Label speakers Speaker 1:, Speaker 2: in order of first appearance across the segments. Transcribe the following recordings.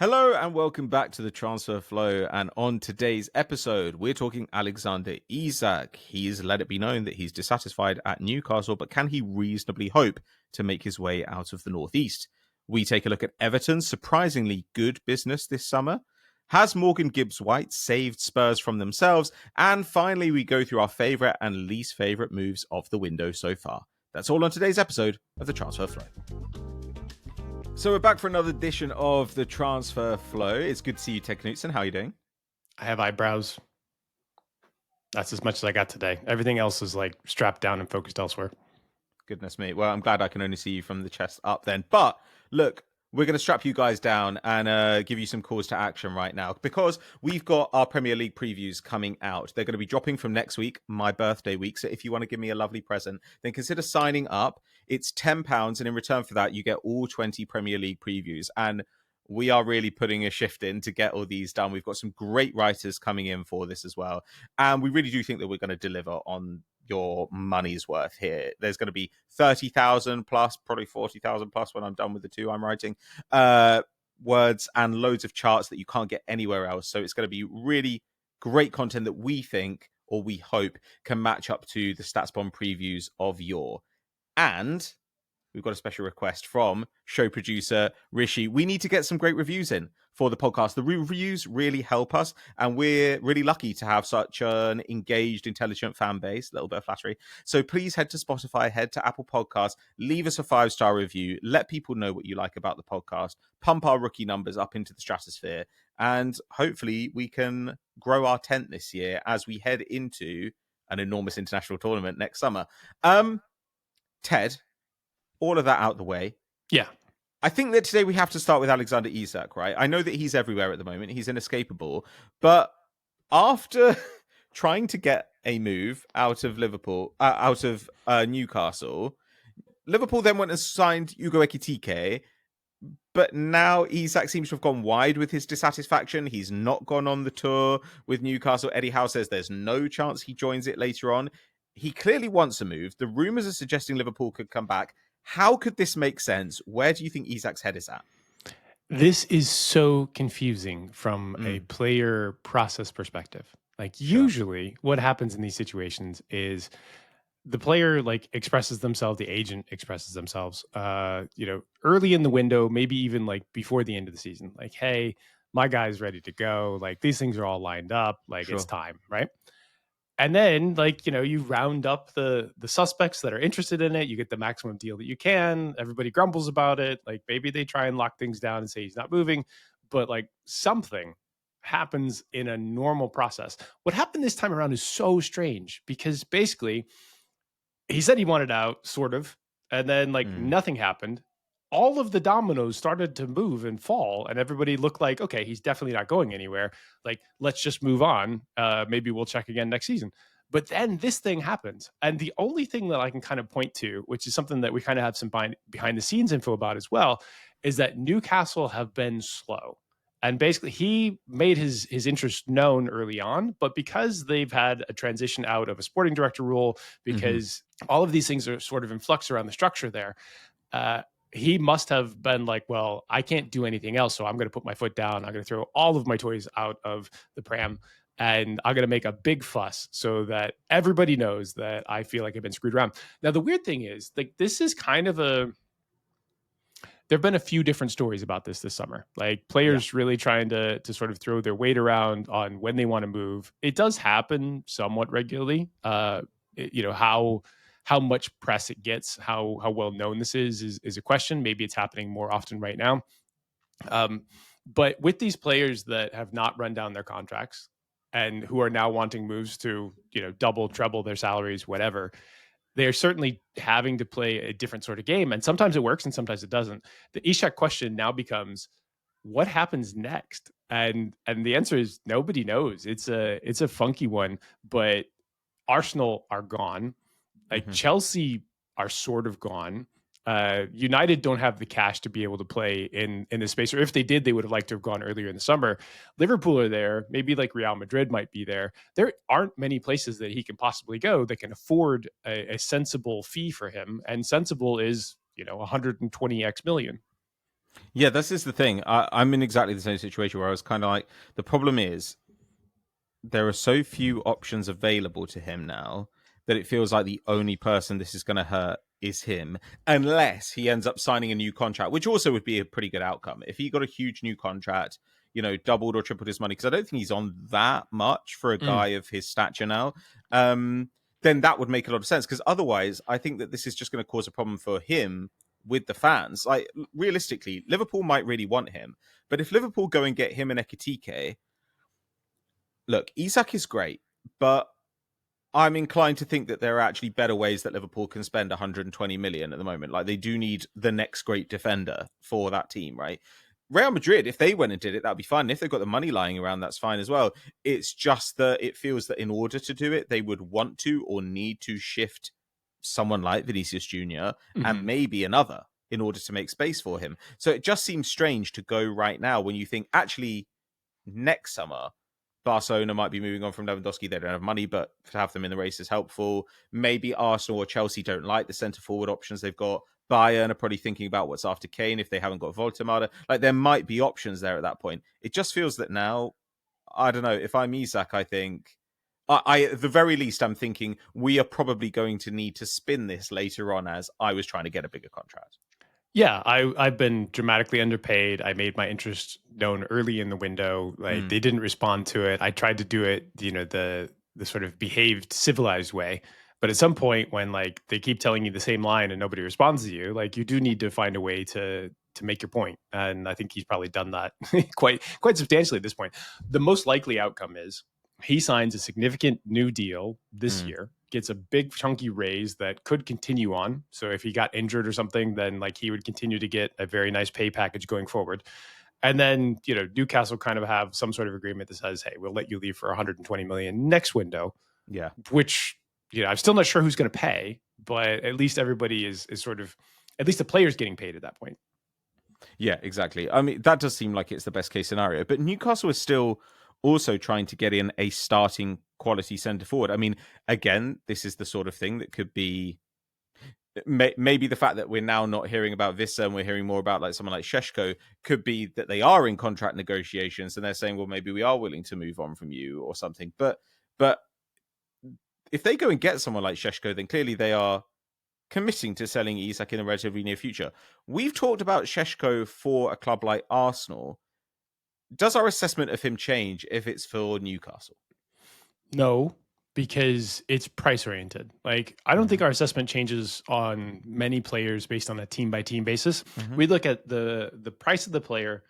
Speaker 1: Hello and welcome back to the Transfer Flow. And on today's episode, we're talking Alexander Isak. He's let it be known that he's dissatisfied at Newcastle, but can he reasonably hope to make his way out of the Northeast? We take a look at Everton's surprisingly good business this summer. Has Morgan Gibbs-White saved Spurs from themselves? And finally, we go through our favourite and least favourite moves of the window so far. That's all on today's episode of the Transfer Flow. So we're back for another edition of the Transfer Flow. It's good to see you, Ted Knutson. How are you doing?
Speaker 2: I have eyebrows. That's as much as I got today. Everything else is like strapped down and focused elsewhere.
Speaker 1: Goodness me. Well, I'm glad I can only see you from the chest up then. But look, we're going to strap you guys down and give you some calls to action right now because we've got our Premier League previews coming out. They're going to be dropping from next week, my birthday week. So if you want to give me a lovely present, then consider signing up. It's £10. And in return for that, you get all 20 Premier League previews. And we are really putting a shift in to get all these done. We've got some great writers coming in for this as well. And we really do think that we're going to deliver on your money's worth here. There's going to be 30,000 plus, probably 40,000 plus when I'm done with the two I'm writing, words and loads of charts that you can't get anywhere else. So it's going to be really great content that we think, or we hope, can match up to the StatsBomb previews of yore. And we've got a special request from show producer Rishi. We need to get some great reviews in for the podcast. The reviews really help us, and we're really lucky to have such an engaged, intelligent fan base. A little bit of flattery. So please head to Spotify, head to Apple Podcasts, leave us a 5-star review, let people know what you like about the podcast, pump our rookie numbers up into the stratosphere, and hopefully we can grow our tent this year as we head into an enormous international tournament next summer. Ted, all of that out the way.
Speaker 2: Yeah.
Speaker 1: I think that today we have to start with Alexander Isak, right? I know that he's everywhere at the moment. He's inescapable. But after trying to get a move out of Newcastle, Liverpool then went and signed Ugo Ekitike. But now Isak seems to have gone wide with his dissatisfaction. He's not gone on the tour with Newcastle. Eddie Howe says there's no chance he joins it later on. He clearly wants a move. The rumours are suggesting Liverpool could come back. How could this make sense? Where do you think Isak's head is at?
Speaker 2: This is so confusing from a player process perspective. Like usually what happens in these situations is the player like expresses themselves, the agent expresses themselves, early in the window, maybe even like before the end of the season. Like, hey, my guy's ready to go. Like these things are all lined up. Like it's time, right? And then, you round up the suspects that are interested in it. You get the maximum deal that you can. Everybody grumbles about it. Like, maybe they try and lock things down and say he's not moving. But, something happens in a normal process. What happened this time around is so strange because, basically, he said he wanted out, sort of. And then, nothing happened. All of the dominoes started to move and fall, and everybody looked like, okay, he's definitely not going anywhere. Like, let's just move on. Maybe we'll check again next season. But then this thing happens. And the only thing that I can kind of point to, which is something that we kind of have some behind the scenes info about as well, is that Newcastle have been slow. And basically, he made his interest known early on, but because they've had a transition out of a sporting director role, because all of these things are sort of in flux around the structure there, he must have been like, well, I can't do anything else, so I'm going to put my foot down. I'm going to throw all of my toys out of the pram, and I'm going to make a big fuss so that everybody knows that I feel like I've been screwed around. Now, the weird thing is, this is kind of there have been a few different stories about this summer. Like players really trying to sort of throw their weight around on when they want to move. It does happen somewhat regularly. How much press it gets, how well known this is a question. Maybe it's happening more often right now. But with these players that have not run down their contracts and who are now wanting moves to, double, treble their salaries, whatever, they're certainly having to play a different sort of game. And sometimes it works and sometimes it doesn't. The Isak question now becomes, what happens next? And the answer is nobody knows. It's a funky one, but Arsenal are gone. Chelsea are sort of gone. United don't have the cash to be able to play in this space, or if they did, they would have liked to have gone earlier in the summer. Liverpool are there. Maybe like Real Madrid might be there. There aren't many places that he can possibly go that can afford a sensible fee for him. And sensible is, 120x million.
Speaker 1: Yeah, this is the thing. I'm in exactly the same situation where I was kind of like, the problem is there are so few options available to him now that it feels like the only person this is going to hurt is him, unless he ends up signing a new contract, which also would be a pretty good outcome. If he got a huge new contract, doubled or tripled his money, because I don't think he's on that much for a guy of his stature now, then that would make a lot of sense. Because otherwise, I think that this is just going to cause a problem for him with the fans. Like, realistically, Liverpool might really want him, but if Liverpool go and get him and Ekitike, look, Isak is great, but I'm inclined to think that there are actually better ways that Liverpool can spend 120 million at the moment. Like, they do need the next great defender for that team, right? Real Madrid, if they went and did it, that'd be fine. And if they've got the money lying around, that's fine as well. It's just that it feels that in order to do it, they would want to or need to shift someone like Vinicius Jr. and maybe another in order to make space for him. So it just seems strange to go right now when you think, actually, next summer, Barcelona might be moving on from Lewandowski. They don't have money, but to have them in the race is helpful. Maybe Arsenal or Chelsea don't like the centre-forward options they've got. Bayern are probably thinking about what's after Kane if they haven't got Voltemada. Like, there might be options there at that point. It just feels that now, I don't know, if I'm Isak, I think, at the very least, I'm thinking we are probably going to need to spin this later on as I was trying to get a bigger contract.
Speaker 2: Yeah, I've been dramatically underpaid. I made my interest known early in the window. Like they didn't respond to it. I tried to do it, the sort of behaved civilized way. But at some point when like they keep telling you the same line and nobody responds to you, like you do need to find a way to make your point. And I think he's probably done that quite substantially at this point. The most likely outcome is he signs a significant new deal this year, gets a big chunky raise that could continue on. So if he got injured or something, then like he would continue to get a very nice pay package going forward. And then, Newcastle kind of have some sort of agreement that says, hey, we'll let you leave for 120 million next window.
Speaker 1: Yeah.
Speaker 2: Which, I'm still not sure who's going to pay, but at least everybody is sort of, at least the player's getting paid at that point.
Speaker 1: Yeah, exactly. I mean, that does seem like it's the best case scenario, but Newcastle is still also trying to get in a starting quality centre forward. I mean, again, this is the sort of thing that could be maybe the fact that we're now not hearing about Vissa and we're hearing more about like someone like Sesko could be that they are in contract negotiations and they're saying, well, maybe we are willing to move on from you or something. But if they go and get someone like Sesko, then clearly they are committing to selling Isak in the relatively near future. We've talked about Sesko for a club like Arsenal. Does our assessment of him change if it's for Newcastle?
Speaker 2: No, because it's price oriented. Like, I don't think our assessment changes on many players based on a team by team basis. We look at the price of the player,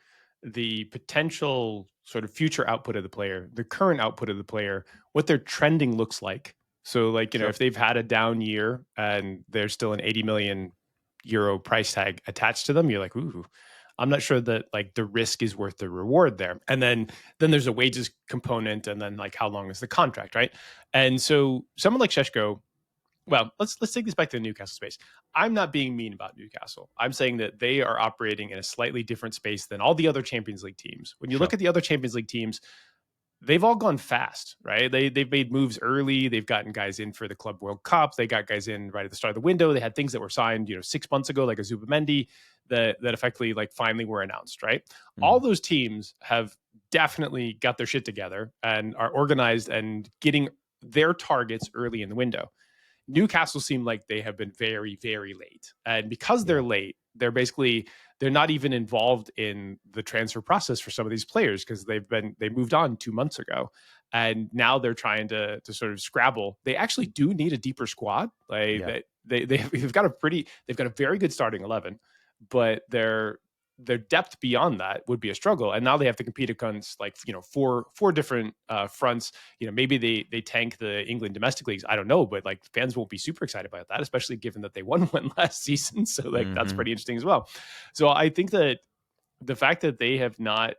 Speaker 2: the potential sort of future output of the player, the current output of the player, what their trending looks like. So like, if they've had a down year and there's still an 80 million euro price tag attached to them, you're like, ooh, I'm not sure that like the risk is worth the reward there. And then there's a wages component, and then like how long is the contract, right? And so someone like Sesko, well, let's take this back to the Newcastle space. I'm not being mean about Newcastle. I'm saying that they are operating in a slightly different space than all the other Champions League teams. When you look at the other Champions League teams, they've all gone fast, right? They've made moves early. They've gotten guys in for the Club World Cup. They got guys in right at the start of the window. They had things that were signed, 6 months ago, like a Zubimendi, that effectively like finally were announced, right? All those teams have definitely got their shit together and are organized and getting their targets early in the window. Newcastle seem like they have been very, very late. And because they're late, they're not even involved in the transfer process for some of these players because they moved on 2 months ago. And now they're trying to sort of scrabble. They actually do need a deeper squad. Like they've got a very good starting 11, but their depth beyond that would be a struggle. And now they have to compete against like, four different fronts. Maybe they tank the England domestic leagues. I don't know, but like fans won't be super excited about that, especially given that they won one last season. So like that's pretty interesting as well. So I think that the fact that they have not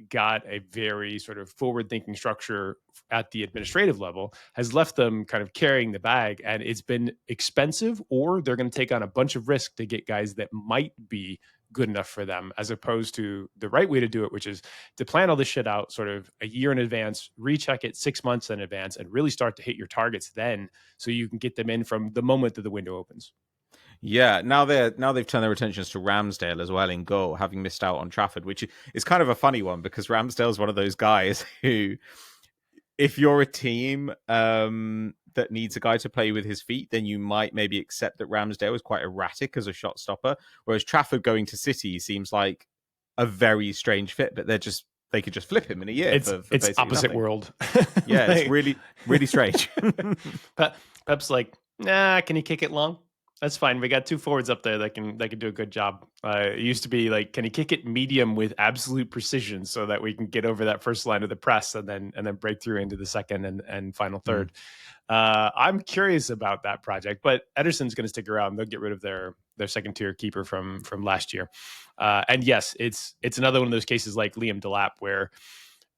Speaker 2: got a very sort of forward-thinking structure at the administrative level has left them kind of carrying the bag, and it's been expensive, or they're going to take on a bunch of risk to get guys that might be good enough for them, as opposed to the right way to do it, which is to plan all this shit out sort of a year in advance, recheck it 6 months in advance, and really start to hit your targets then, so you can get them in from the moment that the window opens.
Speaker 1: Yeah, now they've turned their attentions to Ramsdale as well in goal, having missed out on Trafford, which is kind of a funny one because Ramsdale's one of those guys who, if you're a team that needs a guy to play with his feet, then you might maybe accept that Ramsdale is quite erratic as a shot stopper. Whereas Trafford going to City seems like a very strange fit, but they could just flip him in a year
Speaker 2: It's
Speaker 1: for
Speaker 2: it's
Speaker 1: basically
Speaker 2: opposite
Speaker 1: nothing.
Speaker 2: world.
Speaker 1: Yeah, it's really, really strange.
Speaker 2: Pep's like, nah, can you kick it long? That's fine. We got two forwards up there that can do a good job. It used to be like, can you kick it medium with absolute precision so that we can get over that first line of the press and then break through into the second and final third. I'm curious about that project, but Ederson's going to stick around. They'll get rid of their second tier keeper from last year. And yes, it's another one of those cases like Liam Delap where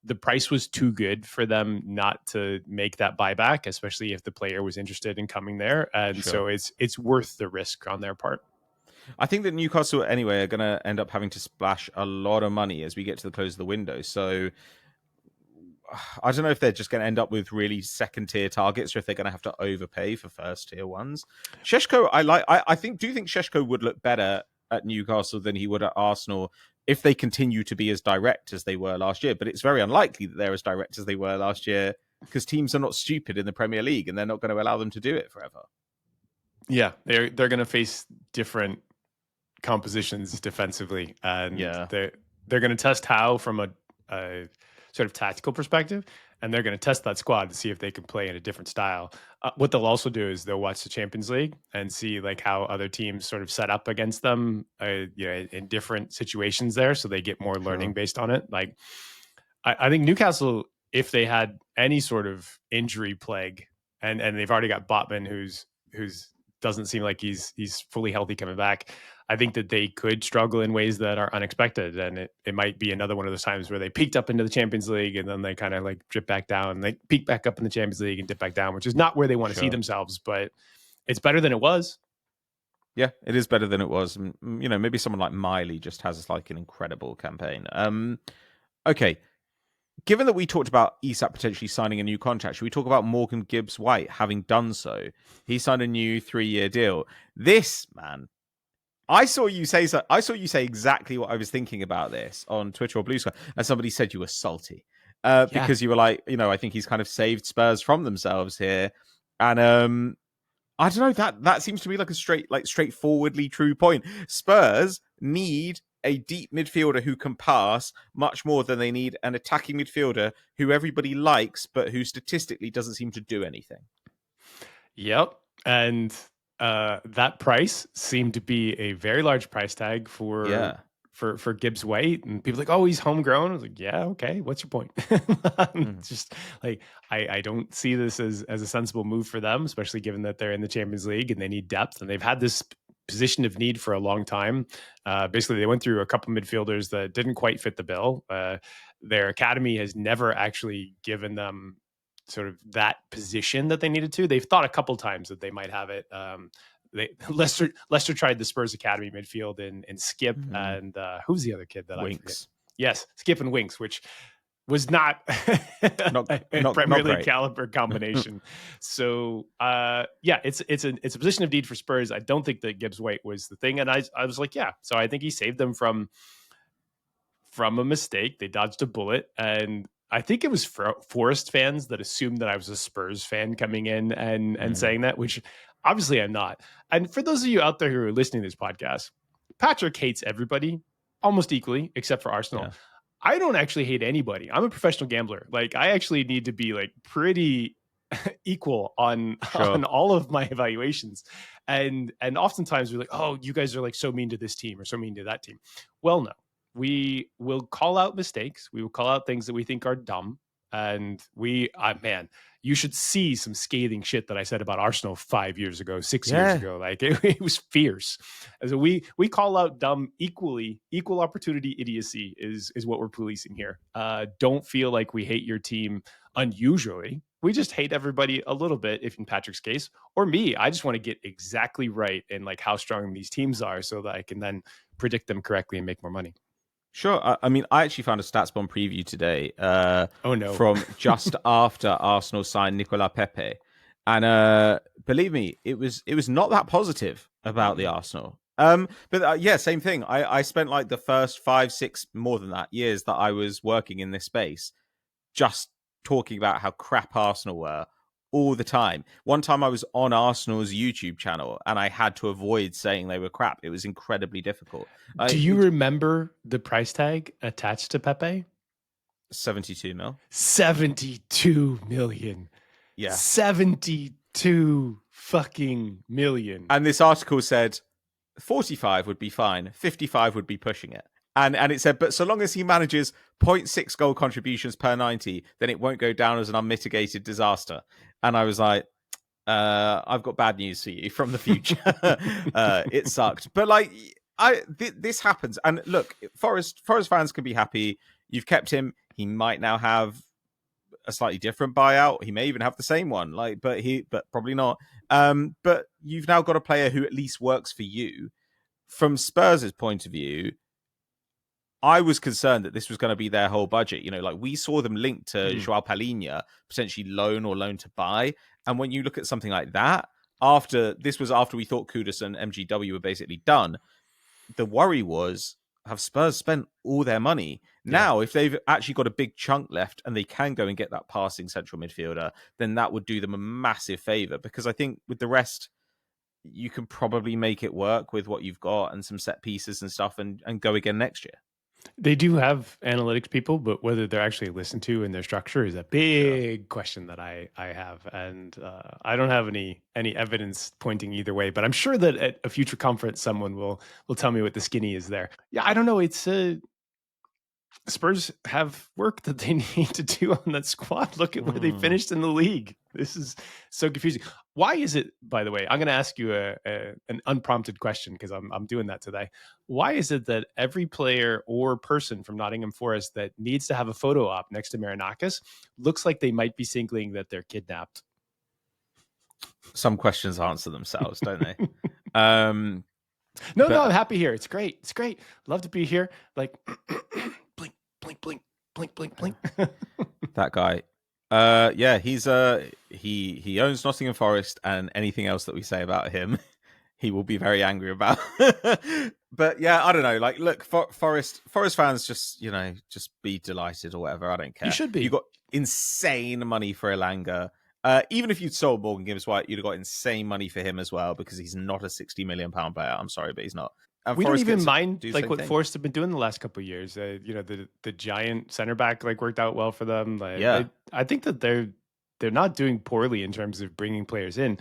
Speaker 2: the price was too good for them not to make that buyback, especially if the player was interested in coming there. And so it's worth the risk on their part.
Speaker 1: I think that Newcastle, anyway, are going to end up having to splash a lot of money as we get to the close of the window. So I don't know if they're just going to end up with really second tier targets or if they're going to have to overpay for first tier ones. Šeško, I think Šeško would look better at Newcastle than he would at Arsenal if they continue to be as direct as they were last year. But it's very unlikely that they're as direct as they were last year because teams are not stupid in the Premier League and they're not going to allow them to do it forever.
Speaker 2: Yeah, they're going to face different compositions defensively, and they're going to test how from a sort of tactical perspective, and they're going to test that squad to see if they can play in a different style. What they'll also do is they'll watch the Champions League and see like how other teams sort of set up against them, in different situations there, so they get more learning based on it. Like, I think Newcastle, if they had any sort of injury plague, and they've already got Botman, who's doesn't seem like he's fully healthy coming back, I think that they could struggle in ways that are unexpected. And it might be another one of those times where they peaked up into the Champions League and then they kind of like drip back down. They peak back up in the Champions League and dip back down, which is not where they want to see themselves, but it's better than it was.
Speaker 1: Yeah, it is better than it was. Maybe someone like Miley just has like an incredible campaign. Okay. Given that we talked about Isak potentially signing a new contract, should we talk about Morgan Gibbs-White having done so? He signed a new 3-year deal. This, man, I saw you say exactly what I was thinking about this on Twitter or Blue Sky, and somebody said you were salty because you were like, I think he's kind of saved Spurs from themselves here, and I don't know, that seems to be like a straightforwardly true point. Spurs need a deep midfielder who can pass much more than they need an attacking midfielder who everybody likes, but who statistically doesn't seem to do anything.
Speaker 2: Yep. And that price seemed to be a very large price tag for Gibbs-White, and people are like, oh, he's homegrown. I was like, yeah, okay, what's your point? Just like, I don't see this as a sensible move for them, especially given that they're in the Champions League and they need depth, and they've had this position of need for a long time. Basically, they went through a couple midfielders that didn't quite fit the bill. Their academy has never actually given them sort of that position that they needed to. They've thought a couple times that they might have it. Leicester tried the Spurs academy midfield in Skip and who's the other kid that
Speaker 1: Winks.
Speaker 2: I forget? Yes, Skip and Winks, which was not a Premier League caliber combination. So it's a position of need for Spurs. I don't think that Gibbs-White was the thing, and I was like, yeah. So I think he saved them from a mistake. They dodged a bullet, and I think it was Forest fans that assumed that I was a Spurs fan coming in and saying that, which obviously I'm not. And for those of you out there who are listening to this podcast, Patrick hates everybody almost equally, except for Arsenal. Yeah. I don't actually hate anybody. I'm a professional gambler. Like, I actually need to be like pretty equal on all of my evaluations. And oftentimes we're like, oh, you guys are like so mean to this team or so mean to that team. Well, no. We will call out mistakes. We will call out things that we think are dumb. And you should see some scathing shit that I said about Arsenal 5 years ago, 6 years ago. Like, it was fierce. And so we call out dumb equally. Equal opportunity idiocy is what we're policing here. Don't feel like we hate your team unusually. We just hate everybody a little bit, if in Patrick's case, or me. I just want to get exactly right in like how strong these teams are so that I can then predict them correctly and make more money.
Speaker 1: Sure. I mean, I actually found a StatsBomb preview today.
Speaker 2: Oh no!
Speaker 1: From just after Arsenal signed Nicolas Pepe, And believe me, it was not that positive about the Arsenal. But yeah, same thing. I spent like the first 5-6, more than that, years that I was working in this space just talking about how crap Arsenal were all the time. One time I was on Arsenal's YouTube channel and I had to avoid saying they were crap. It was incredibly difficult.
Speaker 2: Do you remember the price tag attached to Pepe?
Speaker 1: 72 mil.
Speaker 2: 72 million.
Speaker 1: Yeah.
Speaker 2: 72 fucking million.
Speaker 1: And this article said 45 would be fine. 55 would be pushing it. And it said, but so long as he manages 0.6 goal contributions per 90, then it won't go down as an unmitigated disaster. And I was like, I've got bad news for you from the future. It sucked. But like, this happens. And look, Forest fans can be happy. You've kept him. He might now have a slightly different buyout. He may even have the same one. But probably not. But you've now got a player who at least works for you. From Spurs' point of view, I was concerned that this was going to be their whole budget. You know, like we saw them linked to Joao Palhinha, potentially loan or loan to buy. And when you look at something like that, after we thought Kudus and MGW were basically done, the worry was, have Spurs spent all their money? Yeah. Now, if they've actually got a big chunk left and they can go and get that passing central midfielder, then that would do them a massive favor. Because I think with the rest, you can probably make it work with what you've got and some set pieces and stuff and go again next year.
Speaker 2: They do have analytics people, but whether they're actually listened to in their structure is a big question that I have. And I don't have any evidence pointing either way, but I'm sure that at a future conference, someone will tell me what the skinny is there. Yeah, I don't know. It's Spurs have work that they need to do on that squad. Look at where they finished in the league. This is so confusing. Why is it, by the way, I'm going to ask you an unprompted question because I'm doing that today. Why is it that every player or person from Nottingham Forest that needs to have a photo op next to Marinakis looks like they might be signaling that they're kidnapped?
Speaker 1: Some questions answer themselves, don't they?
Speaker 2: No, I'm happy here. It's great. It's great. Love to be here. Like, blink, blink, blink, blink, blink, blink.
Speaker 1: That guy. Yeah, he's he owns Nottingham Forest, and anything else that we say about him, he will be very angry about. But yeah, I don't know. Like, look, Forest fans, just be delighted or whatever. I don't care.
Speaker 2: You should be.
Speaker 1: You got insane money for Elanga. Even if you'd sold Morgan Gibbs-White, you'd have got insane money for him as well because he's not a £60 million player. I'm sorry, but he's not.
Speaker 2: We don't even mind like what Forest have been doing the last couple of years. The giant center back worked out well for them. I think that they're not doing poorly in terms of bringing players in.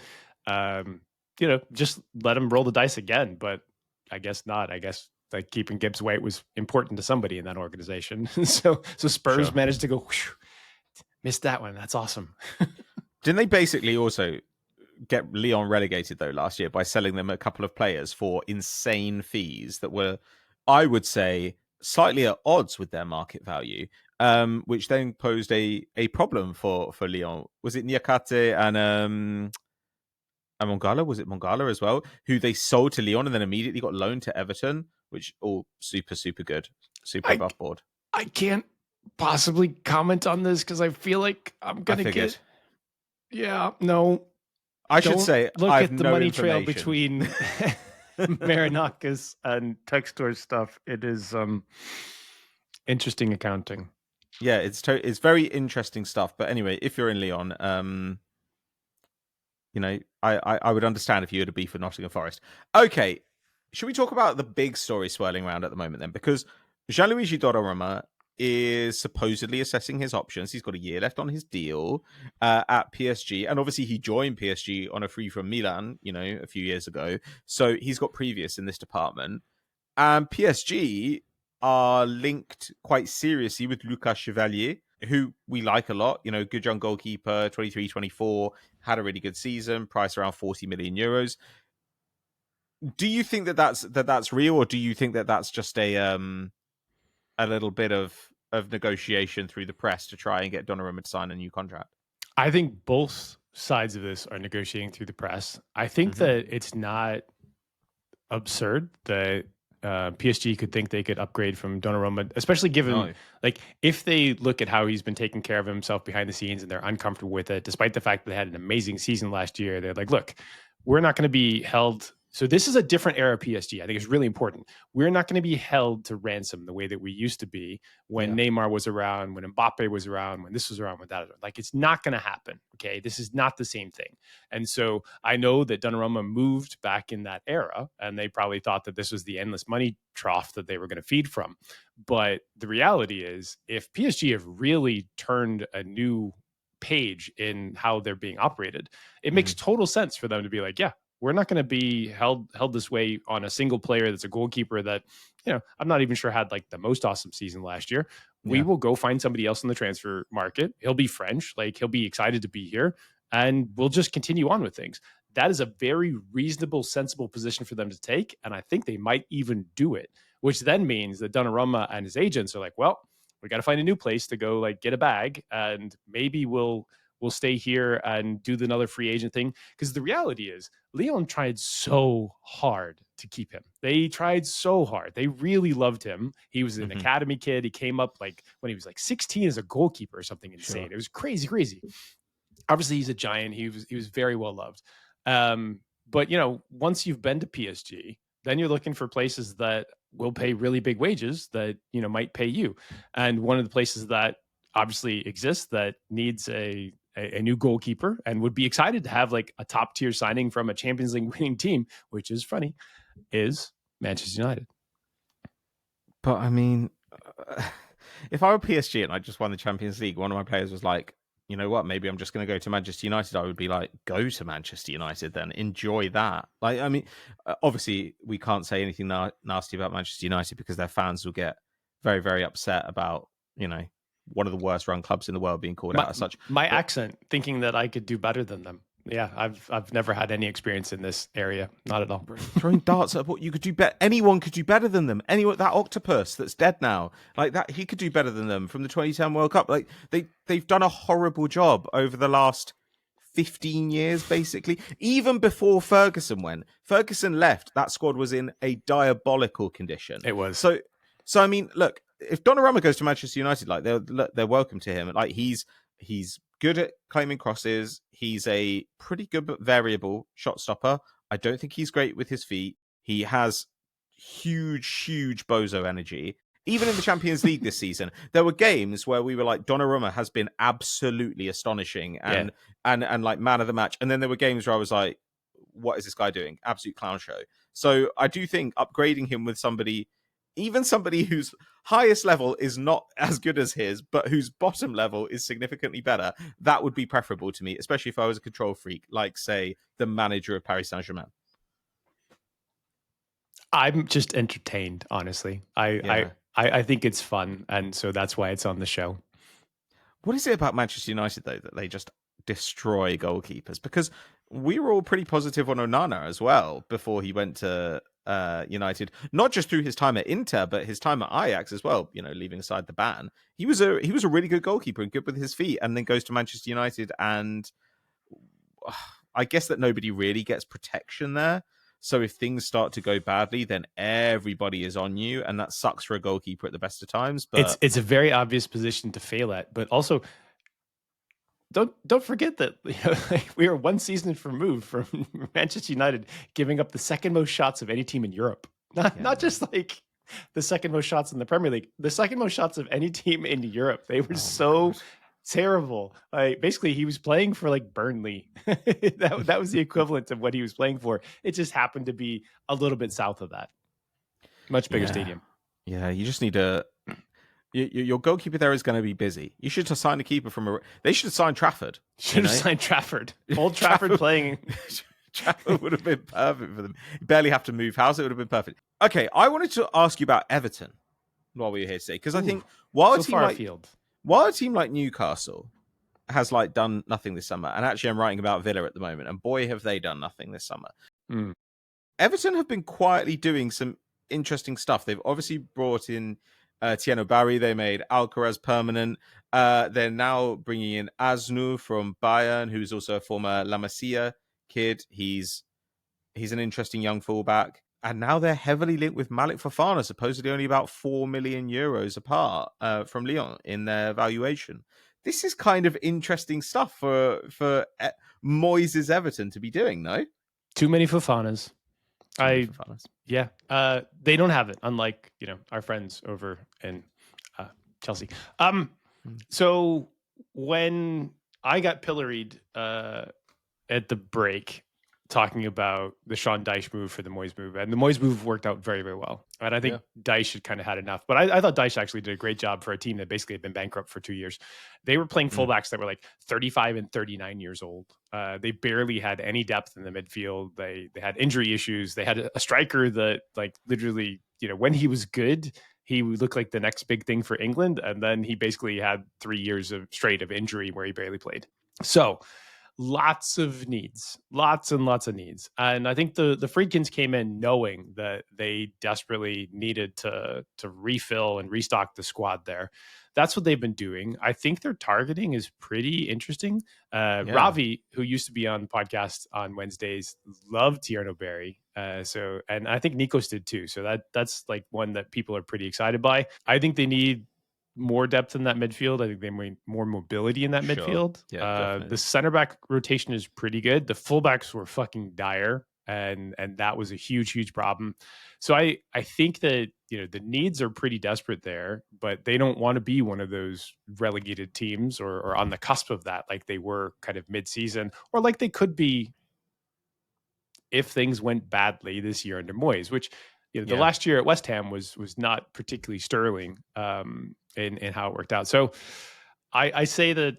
Speaker 2: Just let them roll the dice again. But I guess not. I guess like keeping Gibbs-White was important to somebody in that organization. so Spurs managed to go. Missed that one. That's awesome.
Speaker 1: Didn't they basically also get Lyon relegated though last year by selling them a couple of players for insane fees that were, I would say, slightly at odds with their market value, which then posed a problem for Lyon. Was it Niakate and Mongala? Was it Mongala as well? Who they sold to Lyon and then immediately got loaned to Everton, which all super, super good. Super above board.
Speaker 2: I can't possibly comment on this because I feel like I'm going to get... Yeah, no.
Speaker 1: I should say,
Speaker 2: look at the money trail between Marinakis and Textor's stuff. It is interesting accounting.
Speaker 1: Yeah, it's very interesting stuff. But anyway, if you're in Lyon, I would understand if you had a beef with Nottingham Forest. Okay, should we talk about the big story swirling around at the moment then? Because Gianluigi Donnarumma is supposedly assessing his options. He's got a year left on his deal at PSG. And obviously he joined PSG on a free from Milan, a few years ago. So he's got previous in this department. And PSG are linked quite seriously with Luca Chevalier, who we like a lot. Good young goalkeeper, 23, 24, had a really good season, price around 40 million euros. Do you think that's real, or do you think that that's just a little bit of negotiation through the press to try and get Donnarumma to sign a new contract?
Speaker 2: I think both sides of this are negotiating through the press. I think that it's not absurd that PSG could think they could upgrade from Donnarumma, especially given like if they look at how he's been taking care of himself behind the scenes and they're uncomfortable with it, despite the fact that they had an amazing season last year. They're like, look, we're not going to be held. So this is a different era of PSG. I think it's really important. We're not going to be held to ransom the way that we used to be when Neymar was around, when Mbappe was around, when this was around, when that was around. Like, it's not going to happen. Okay. This is not the same thing. And so I know that Donnarumma moved back in that era, and they probably thought that this was the endless money trough that they were going to feed from. But the reality is, if PSG have really turned a new page in how they're being operated, it makes total sense for them to be like, yeah, we're not going to be held this way on a single player that's a goalkeeper that, I'm not even sure had like the most awesome season last year. We will go find somebody else in the transfer market. He'll be French, like he'll be excited to be here, and we'll just continue on with things. That is a very reasonable, sensible position for them to take, and I think they might even do it, which then means that Donnarumma and his agents are like, well, we got to find a new place to go, like get a bag, and maybe we'll stay here and do another free agent thing. Because the reality is, Lyon tried so hard to keep him. They tried so hard. They really loved him. He was an academy kid. He came up like when he was like 16 as a goalkeeper or something insane. Sure. It was crazy. Obviously, he's a giant. He was very well loved. But once you've been to PSG, then you're looking for places that will pay really big wages that might pay you. And one of the places that obviously exists that needs a new goalkeeper and would be excited to have like a top tier signing from a Champions League winning team, which is funny, is Manchester United.
Speaker 1: But I mean, if I were PSG and I just won the Champions League, one of my players was like, you know what, maybe I'm just going to go to Manchester United. I would be like, go to Manchester United then. Enjoy that. Like, I mean, obviously we can't say anything nasty about Manchester United because their fans will get very, very upset about, one of the worst run clubs in the world being called out as such.
Speaker 2: My accent, thinking that I could do better than them. Yeah, I've never had any experience in this area, not at all.
Speaker 1: Throwing darts at what you could do better. Anyone could do better than them. Anyone, that octopus that's dead now, like that, he could do better than them from the 2010 World Cup. Like they've done a horrible job over the last 15 years, basically. Even before Ferguson left, that squad was in a diabolical condition.
Speaker 2: It was.
Speaker 1: So I mean, look, if Donnarumma goes to Manchester United, like they're welcome to him. Like he's good at claiming crosses. He's a pretty good but variable shot stopper. I don't think he's great with his feet. He has huge bozo energy. Even in the Champions League this season, there were games where we were like, Donnarumma has been absolutely astonishing and like man of the match. And then there were games where I was like, what is this guy doing? Absolute clown show. So I do think upgrading him with somebody whose highest level is not as good as his, but whose bottom level is significantly better, that would be preferable to me, especially if I was a control freak, like, say, the manager of Paris Saint-Germain.
Speaker 2: I'm just entertained, honestly. I think it's fun, and so that's why it's on the show.
Speaker 1: What is it about Manchester United, though, that they just destroy goalkeepers? Because we were all pretty positive on Onana as well before he went to United, not just through his time at Inter, but his time at Ajax as well. Leaving aside the ban, he was a really good goalkeeper and good with his feet, and then goes to Manchester United, and I guess that nobody really gets protection there. So if things start to go badly, then everybody is on you, and that sucks for a goalkeeper at the best of times. But
Speaker 2: it's a very obvious position to fail at, but also. Don't forget that we are one season removed from Manchester United giving up the second most shots of any team in Europe. Not just like the second most shots in the Premier League, the second most shots of any team in Europe. They were terrible. Like basically, he was playing for like Burnley. that was the equivalent of what he was playing for. It just happened to be a little bit south of that. Much bigger stadium.
Speaker 1: Yeah, you just need a. Your goalkeeper there is going to be busy. You should have signed a keeper from They should have signed Trafford.
Speaker 2: Should have signed Trafford. Old Trafford playing.
Speaker 1: Trafford would have been perfect for them. You barely have to move house. It would have been perfect. Okay, I wanted to ask you about Everton while we were here today, because I think while a team like Newcastle has like done nothing this summer, and actually I'm writing about Villa at the moment, and boy have they done nothing this summer. Everton have been quietly doing some interesting stuff. They've obviously brought in Thierno Barry. They made Alcaraz permanent. They're now bringing in Aznou from Bayern, who's also a former La Masia kid. He's an interesting young fullback. And now they're heavily linked with Malik Fofana, supposedly only about 4 million euros apart from Lyon in their valuation. This is kind of interesting stuff for Moyes' Everton to be doing, no?
Speaker 2: Too many Fofanas.
Speaker 1: Too many Fofanas.
Speaker 2: Yeah. They don't have it, unlike, our friends over in Chelsea. So when I got pilloried at the break talking about the Sean Dyche move for the Moyes move, and the Moyes move worked out very, very well. And I think Dyche had kind of had enough. But I thought Dyche actually did a great job for a team that basically had been bankrupt for 2 years. They were playing fullbacks that were like 35 and 39 years old. They barely had any depth in the midfield. They had injury issues. They had a striker that, like, literally, when he was good, he would look like the next big thing for England. And then he basically had 3 years of straight of injury where he barely played. So lots of needs, lots and lots of needs. And I think the Friedkins came in knowing that they desperately needed to refill and restock the squad there. That's what they've been doing. I think their targeting is pretty interesting. Ravi, who used to be on the podcast on Wednesdays, loved Thierno Barry. And I think Nikos did too. So that's like one that people are pretty excited by. I think they need more depth in that midfield. I think they need more mobility in that midfield.
Speaker 1: Yeah,
Speaker 2: the center back rotation is pretty good. The fullbacks were fucking dire, and that was a huge problem. So I think that the needs are pretty desperate there, but they don't want to be one of those relegated teams or on the cusp of that, like they were kind of mid-season, or like they could be if things went badly this year under Moyes, which the last year at West Ham was not particularly sterling in how it worked out. So I say that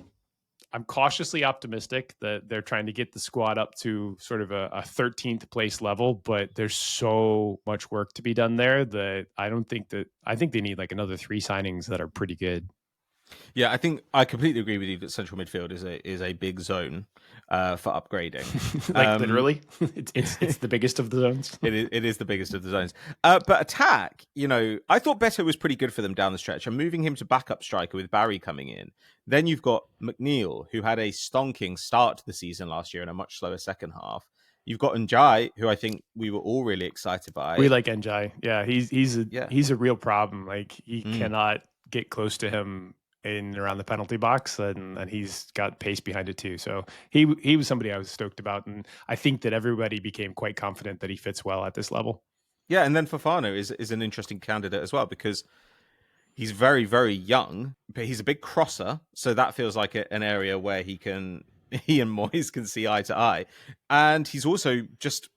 Speaker 2: I'm cautiously optimistic that they're trying to get the squad up to sort of a 13th place level, but there's so much work to be done there that I think they need like another 3 signings that are pretty good.
Speaker 1: Yeah, I think I completely agree with you that central midfield is a big zone for upgrading.
Speaker 2: Like literally, it's the biggest of the zones.
Speaker 1: It is the biggest of the zones. But attack, I thought Beto was pretty good for them down the stretch. And moving him to backup striker with Barry coming in. Then you've got McNeil, who had a stonking start to the season last year and a much slower second half. You've got Njai, who I think we were all really excited by.
Speaker 2: We like Njai. Yeah, he's a real problem. Like he cannot get close to him in around the penalty box, and he's got pace behind it too. So he was somebody I was stoked about, and I think that everybody became quite confident that he fits well at this level.
Speaker 1: Yeah, and then Fofana is an interesting candidate as well because he's very, very young, but he's a big crosser, so that feels like an area where he and Moyes can see eye to eye, and he's also just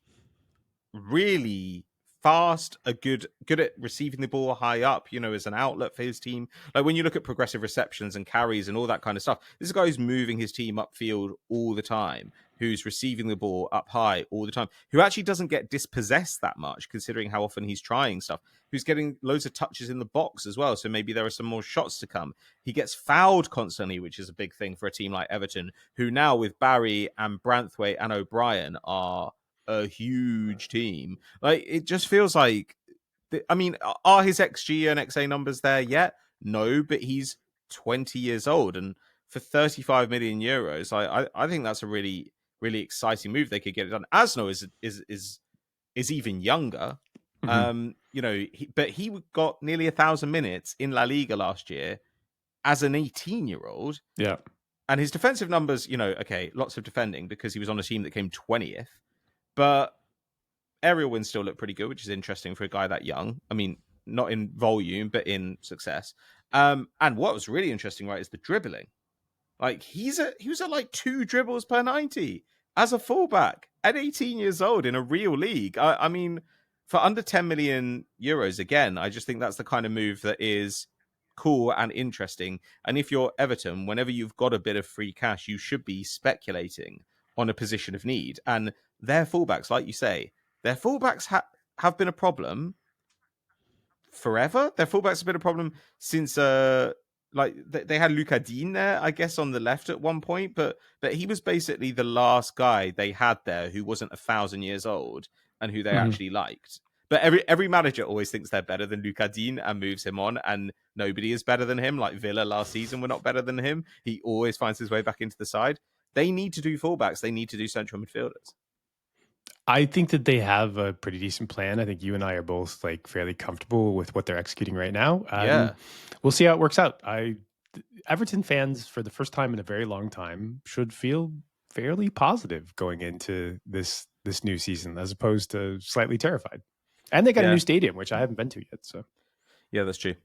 Speaker 1: really fast, good at receiving the ball high up, as an outlet for his team. Like when you look at progressive receptions and carries and all that kind of stuff, this is a guy who's moving his team upfield all the time, who's receiving the ball up high all the time, who actually doesn't get dispossessed that much, considering how often he's trying stuff, who's getting loads of touches in the box as well. So maybe there are some more shots to come. He gets fouled constantly, which is a big thing for a team like Everton, who now with Barry and Branthwaite and O'Brien are a huge team. Like it just feels like, are his XG and XA numbers there yet? No, but he's 20 years old, and for 35 million euros, I think that's a really, really exciting move. They could get it done. Aznou is even younger. But he got nearly 1,000 minutes in La Liga last year as an 18-year-old.
Speaker 2: Yeah,
Speaker 1: and his defensive numbers, lots of defending because he was on a team that came 20th. But aerial wins still look pretty good, which is interesting for a guy that young. I mean, not in volume, but in success. And what was really interesting, right, is the dribbling. Like he was at like 2 dribbles per 90 as a fullback at 18 years old in a real league. I mean, for under 10 million euros, again, I just think that's the kind of move that is cool and interesting. And if you're Everton, whenever you've got a bit of free cash, you should be speculating on a position of need. And their fullbacks, like you say, their fullbacks have been a problem forever. Their fullbacks have been a problem since they had Luca Dean there, I guess, on the left at one point, but he was basically the last guy they had there who wasn't 1,000 years old and who they actually liked. But every manager always thinks they're better than Luca Dean and moves him on, and nobody is better than him. Like Villa last season were not better than him. He always finds his way back into the side. They need to do fullbacks. They need to do central midfielders.
Speaker 2: I think that they have a pretty decent plan. I think you and I are both like fairly comfortable with what they're executing right now.
Speaker 1: Yeah.
Speaker 2: We'll see how it works out. Everton fans, for the first time in a very long time, should feel fairly positive going into this new season, as opposed to slightly terrified. And they got a
Speaker 1: Yeah.
Speaker 2: new stadium, which I haven't been to yet. So
Speaker 1: Yeah, that's true.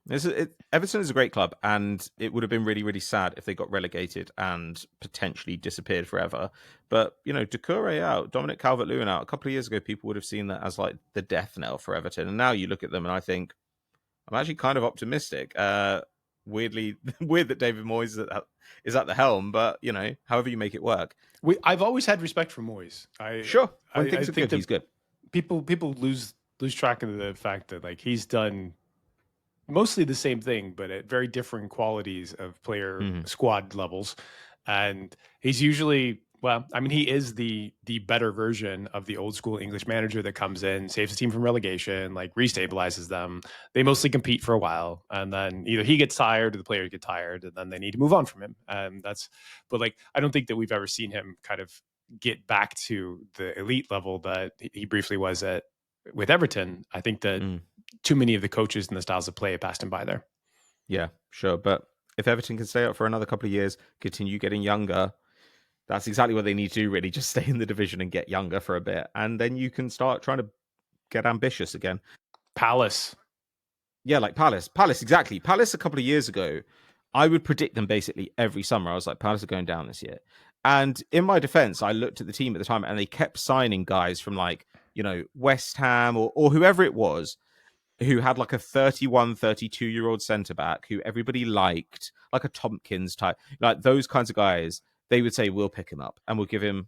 Speaker 1: Everton is a great club, and it would have been really, really sad if they got relegated and potentially disappeared forever. But, Doucouré out, Dominic Calvert-Lewin out. A couple of years ago, people would have seen that as like the death knell for Everton. And now you look at them and I think, I'm actually kind of optimistic. Weirdly, weird that David Moyes is at the helm, but, however you make it work.
Speaker 2: I've always had respect for Moyes.
Speaker 1: Sure. When things are
Speaker 2: think
Speaker 1: good, he's good.
Speaker 2: People lose track of the fact that like he's done mostly the same thing, but at very different qualities of player squad levels. And he's usually, he is the better version of the old school English manager that comes in, saves the team from relegation, like restabilizes them. They mostly compete for a while, and then either he gets tired or the players get tired, and then they need to move on from him. And but I don't think that we've ever seen him kind of get back to the elite level that he briefly was at with Everton. I think that too many of the coaches and the styles of play have passed him by there.
Speaker 1: Yeah, sure. But if Everton can stay up for another couple of years, continue getting younger, that's exactly what they need to do, really. Just stay in the division and get younger for a bit. And then you can start trying to get ambitious again.
Speaker 2: Palace.
Speaker 1: Yeah, like Palace. Palace, exactly. Palace a couple of years ago, I would predict them basically every summer. I was like, Palace are going down this year. And in my defense, I looked at the team at the time and they kept signing guys from like, West Ham or whoever it was, who had like a 31, 32-year-old centre-back who everybody liked, like a Tompkins type, like those kinds of guys. They would say, we'll pick him up and we'll give him,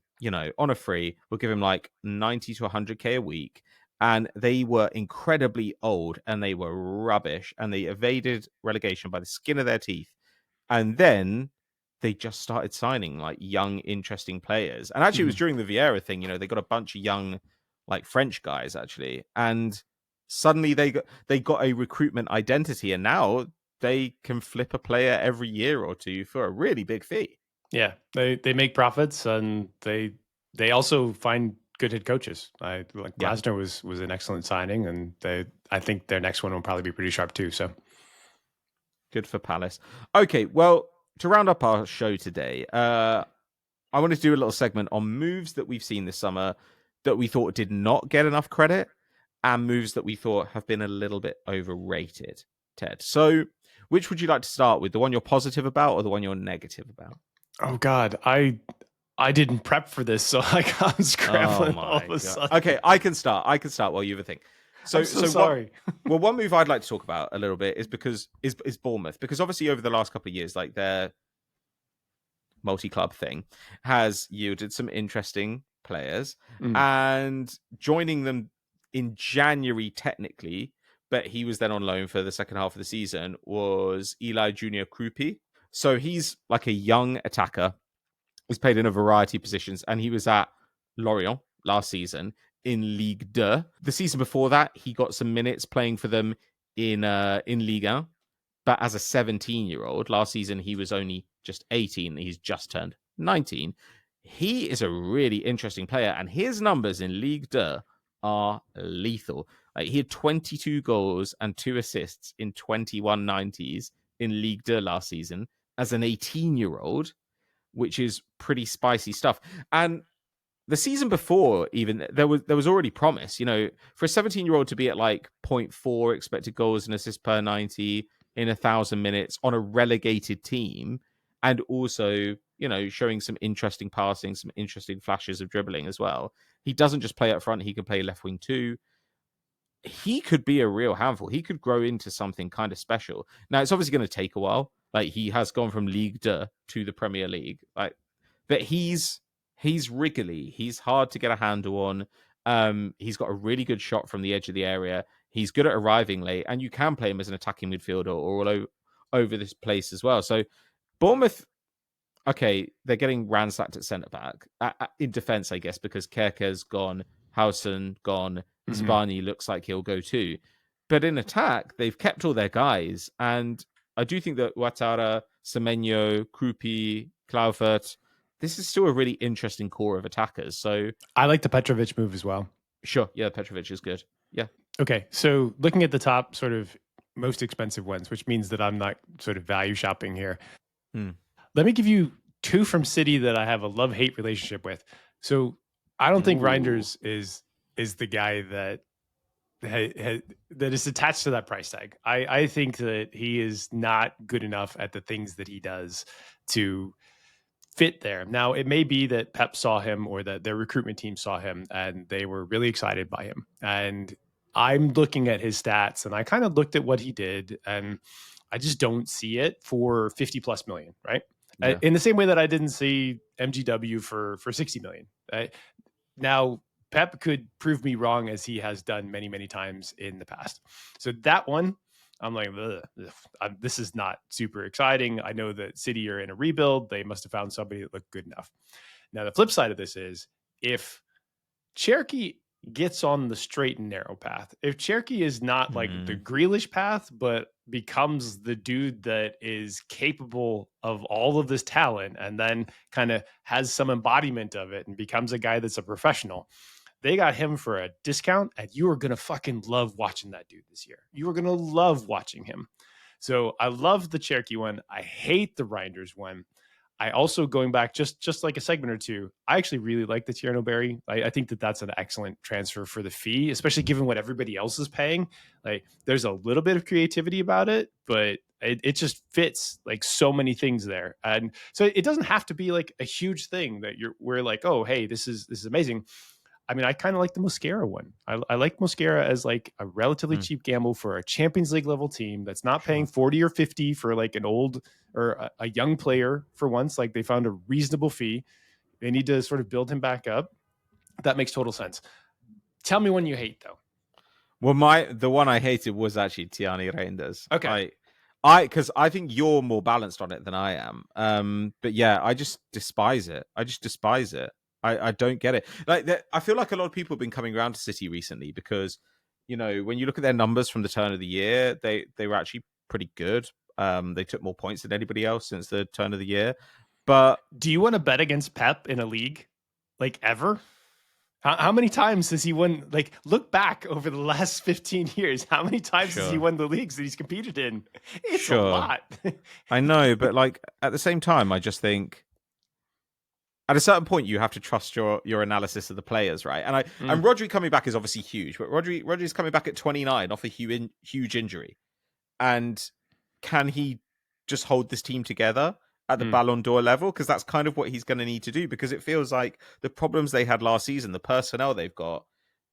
Speaker 1: on a free, we'll give him like 90 to 100K a week. And they were incredibly old and they were rubbish and they evaded relegation by the skin of their teeth. And then they just started signing like young, interesting players. And actually, it was during the Vieira thing, they got a bunch of young, like French guys actually. And suddenly they got a recruitment identity, and now they can flip a player every year or two for a really big fee.
Speaker 2: Yeah, they make profits, and they also find good head coaches. Glasner was an excellent signing, and I think their next one will probably be pretty sharp too. So
Speaker 1: good for Palace. Okay, well, to round up our show today, I wanted to do a little segment on moves that we've seen this summer that we thought did not get enough credit, and moves that we thought have been a little bit overrated, Ted. So which would you like to start with? The one you're positive about or the one you're negative about?
Speaker 2: Oh, God. I didn't prep for this, so I'm scrambling all of a sudden.
Speaker 1: Okay, I can start while you have a think.
Speaker 2: So sorry.
Speaker 1: One move I'd like to talk about a little bit is Bournemouth. Because obviously over the last couple of years, like their multi-club thing has yielded some interesting players. And joining them in January, technically, but he was then on loan for the second half of the season, was Eli Junior Kroupi. So he's like a young attacker. He's played in a variety of positions, and he was at Lorient last season in Ligue 2. The season before that, he got some minutes playing for them in Ligue 1, but as a 17-year-old. Last season, he was only just 18. He's just turned 19. He is a really interesting player, and his numbers in Ligue 2 are lethal. Like, he had 22 goals and 2 assists in 21 90s in Ligue 2 last season as an 18-year-old, which is pretty spicy stuff. And the season before, even, there was already promise, for a 17-year-old to be at like 0.4 expected goals and assists per 90 in 1,000 minutes on a relegated team, and also, showing some interesting passing, some interesting flashes of dribbling as well. He doesn't just play up front, he can play left wing too. He could be a real handful. He could grow into something kind of special. Now, it's obviously going to take a while. Like, he has gone from Ligue 2 to the Premier League. Like, but he's wriggly. He's hard to get a handle on. He's got a really good shot from the edge of the area. He's good at arriving late, and you can play him as an attacking midfielder or all over this place as well. So Bournemouth, okay, they're getting ransacked at centre-back. In defence, I guess, because Kerker's gone, Howson gone, Zbani looks like he'll go too. But in attack, they've kept all their guys, and I do think that Ouattara, Semenyo, Kroupi, Klauvert this is still a really interesting core of attackers. So
Speaker 2: I like the Petrovic move as well.
Speaker 1: sure, yeah, Petrovic is good. Yeah.
Speaker 2: Okay, so looking at the top sort of most expensive ones, which means that I'm not sort of value shopping here. Let me give you two from City that I have a love-hate relationship with. So I don't think Reijnders is the guy that that is attached to that price tag. I think that he is not good enough at the things that he does to fit there. Now, it may be that Pep saw him or that their recruitment team saw him and they were really excited by him. And I'm looking at his stats and I kind of looked at what he did and I just don't see it for 50 plus million, right?
Speaker 1: Yeah.
Speaker 2: In the same way that I didn't see MGW for 60 million. Now, Pep could prove me wrong as he has done many, many times in the past. So that one, I'm like, this is not super exciting. I know that City are in a rebuild. They must have found somebody that looked good enough. Now, the flip side of this is if Cherki gets on the straight and narrow path, if Cherki is not like the Grealish path, but becomes the dude that is capable of all of this talent and then kind of has some embodiment of it and becomes a guy that's a professional, they got him for a discount and you are going to fucking love watching that dude this year. You are going to love watching him. So I love the Cherki one. I hate the Reijnders one. I also, going back just like a segment or two, I actually really like the Thierno Barry. I think that that's an excellent transfer for the fee, especially given what everybody else is paying. Like there's a little bit of creativity about it, but it just fits like so many things there. And so it doesn't have to be like a huge thing that we're like, oh, hey, this is amazing. I mean, I kind of like the Mosquera one. I like Mosquera as like a relatively cheap gamble for a Champions League level team that's not paying 40 or 50 for like an old or a young player for once. Like they found a reasonable fee. They need to sort of build him back up. That makes total sense. Tell me one you hate though.
Speaker 1: Well, the one I hated was actually Tijjani Reijnders.
Speaker 2: Okay.
Speaker 1: Because I think you're more balanced on it than I am. But yeah, I just despise it. I don't get it. Like I feel like a lot of people have been coming around to City recently because, you know, when you look at their numbers from the turn of the year, they were actually pretty good. They took more points than anybody else since the turn of the year. But
Speaker 2: do you want to bet against Pep in a league, like ever? How many times has he won? Like, look back over the last 15 years. How many times has he won the leagues that he's competed in? It's a lot.
Speaker 1: I know, but like at the same time, I just think at a certain point you have to trust your analysis of the players, right? And and Rodri coming back is obviously huge, but Rodri's coming back at 29 off a huge injury, and can he just hold this team together at the Ballon d'Or level? Because that's kind of what he's going to need to do, because it feels like the problems they had last season, the personnel they've got,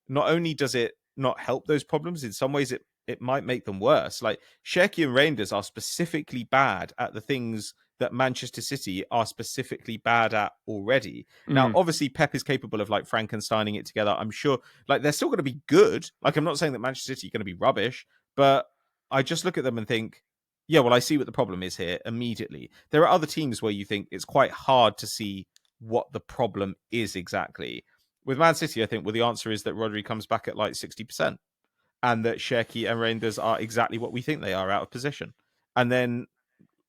Speaker 1: not only does it not help those problems, in some ways it might make them worse. Like Cherki and Reijnders are specifically bad at the things that Manchester City are specifically bad at already. Now, obviously, Pep is capable of like Frankensteining it together. I'm sure like they're still going to be good. Like I'm not saying that Manchester City are going to be rubbish, but I just look at them and think, yeah, well, I see what the problem is here immediately. There are other teams where you think it's quite hard to see what the problem is exactly. With Man City, I think, well, the answer is that Rodri comes back at like 60%, and that Cherki and Reijnders are exactly what we think they are, out of position. And then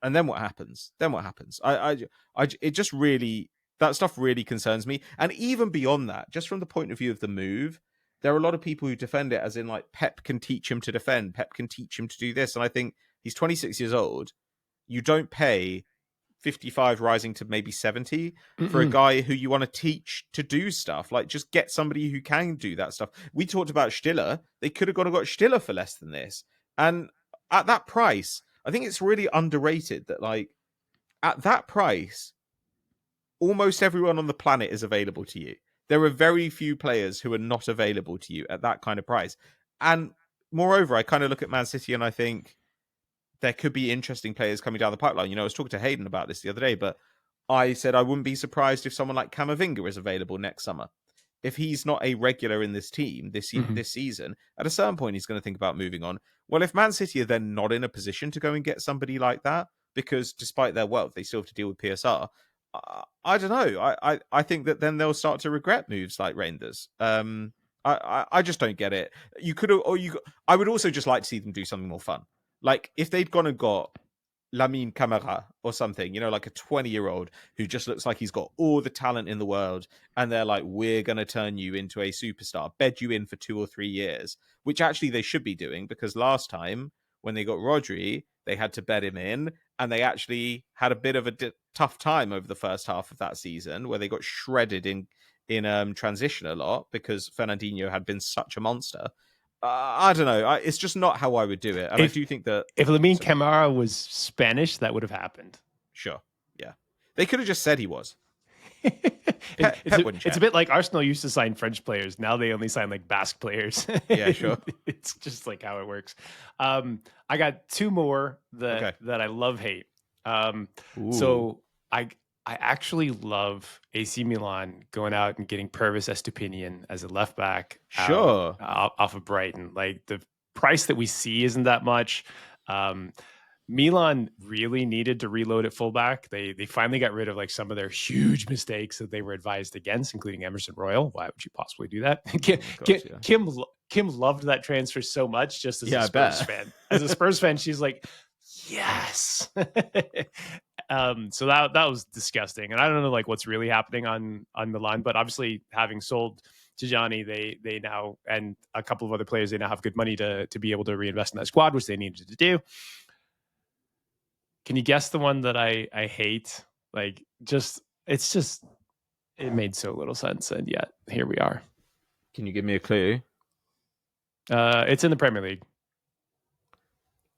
Speaker 1: what happens? It just really, that stuff really concerns me. And even beyond that, just from the point of view of the move, there are a lot of people who defend it as in like Pep can teach him to defend, Pep can teach him to do this. And I think he's 26 years old. You don't pay 55 rising to maybe 70 for a guy who you want to teach to do stuff. Like just get somebody who can do that stuff. We talked about Stiller. They could have got Stiller for less than this. And at that price, I think it's really underrated that like at that price, almost everyone on the planet is available to you. There are very few players who are not available to you at that kind of price. And moreover, I kind of look at Man City and I think there could be interesting players coming down the pipeline. You know, I was talking to Hayden about this the other day, but I said I wouldn't be surprised if someone like Camavinga is available next summer. If he's not a regular in this team this season, at a certain point he's going to think about moving on. Well, if Man City are then not in a position to go and get somebody like that, because despite their wealth, they still have to deal with PSR, I don't know. I think that then they'll start to regret moves like Reijnders. I just don't get it. I would also just like to see them do something more fun. Like if they'd gone and got, Lamine Camara or something, like a 20-year-old who just looks like he's got all the talent in the world, and they're like, we're going to turn you into a superstar, bed you in for 2 or 3 years, which actually they should be doing, because last time when they got Rodri, they had to bed him in, and they actually had a bit of a tough time over the first half of that season, where they got shredded in transition a lot because Fernandinho had been such a monster. I don't know. It's just not how I would do it. And I do think that
Speaker 2: if Lamine Camara was Spanish, that would have happened.
Speaker 1: Sure. Yeah. They could have just said he was.
Speaker 2: It's a bit like Arsenal used to sign French players. Now they only sign like Basque players.
Speaker 1: Yeah, sure.
Speaker 2: It's just like how it works. I got 2 more that I love hate. So I actually love AC Milan going out and getting Pervis Estupiñán as a left back.
Speaker 1: Sure.
Speaker 2: Off of Brighton. Like, the price that we see isn't that much. Milan really needed to reload at fullback. They finally got rid of like some of their huge mistakes that they were advised against, including Emerson Royal. Why would you possibly do that? Kim loved that transfer so much, just as a Spurs fan. As a Spurs fan, she's like, yes. So that was disgusting. And I don't know like what's really happening on Milan, but obviously having sold Tijjani, they now, and a couple of other players, they now have good money to be able to reinvest in that squad, which they needed to do. Can you guess the one that I hate? Like, it made so little sense, and yet here we are.
Speaker 1: Can you give me a clue?
Speaker 2: It's in the Premier League.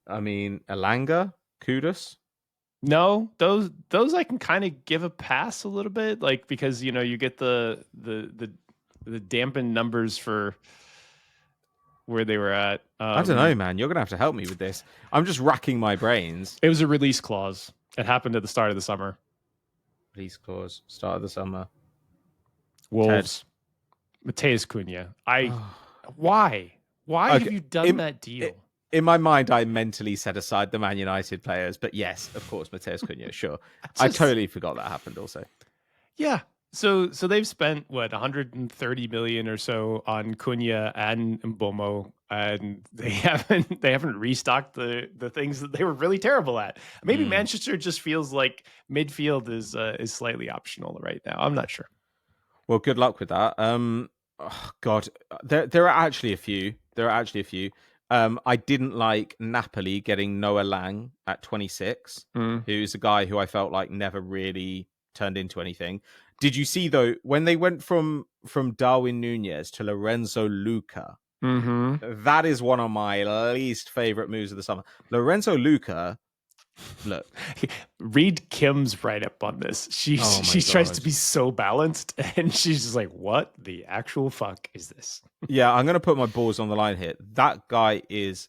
Speaker 1: I mean, Elanga, Kudus.
Speaker 2: No, those I can kind of give a pass a little bit, like, because you get the dampened numbers for where they were at.
Speaker 1: I don't know, man. You're gonna have to help me with this. I'm just racking my brains.
Speaker 2: It was a release clause. It happened at the start of the summer.
Speaker 1: Release clause, start of the summer.
Speaker 2: Wolves. Matheus Cunha. Why have you done that deal?
Speaker 1: In my mind, I mentally set aside the Man United players, but yes, of course, Matheus Cunha, sure. I totally forgot that happened also.
Speaker 2: Yeah. So they've spent 130 million or so on Cunha and Mbomo, and they haven't restocked the things that they were really terrible at. Maybe Manchester just feels like midfield is slightly optional right now. I'm not sure.
Speaker 1: Well, good luck with that. God, there are actually a few. I didn't like Napoli getting Noah Lang at 26, who's a guy who I felt like never really turned into anything. Did you see, though, when they went from Darwin Núñez to Lorenzo Luca? That is one of my least favorite moves of the summer. Lorenzo Luca, look.
Speaker 2: Read Kim's write-up on this. She tries to be so balanced, and she's just like, what the actual fuck is this?
Speaker 1: Yeah, I'm going to put my balls on the line here. That guy is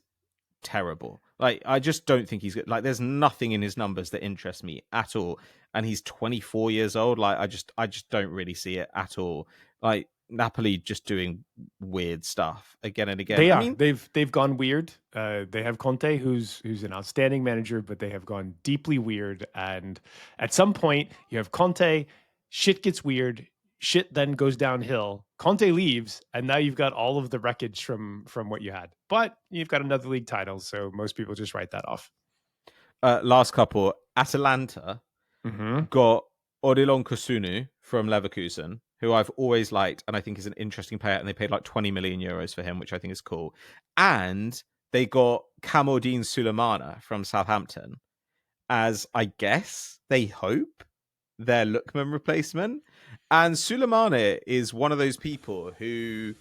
Speaker 1: terrible. Like, I just don't think he's good. Like, there's nothing in his numbers that interests me at all. And he's 24 years old. Like, I just don't really see it at all. Like, Napoli just doing weird stuff again and again.
Speaker 2: I mean, they've gone weird. They have Conte, who's an outstanding manager, but they have gone deeply weird. And at some point, you have Conte, shit gets weird, shit then goes downhill. Conte leaves, and now you've got all of the wreckage from what you had. But you've got another league title, so most people just write that off.
Speaker 1: Last couple, Atalanta got Odilon Kusunu from Leverkusen, who I've always liked and I think is an interesting player, and they paid like 20 million euros for him, which I think is cool. And they got Kamaldeen Sulemana from Southampton as, I guess, they hope, their Lookman replacement. And Sulemana is one of those people who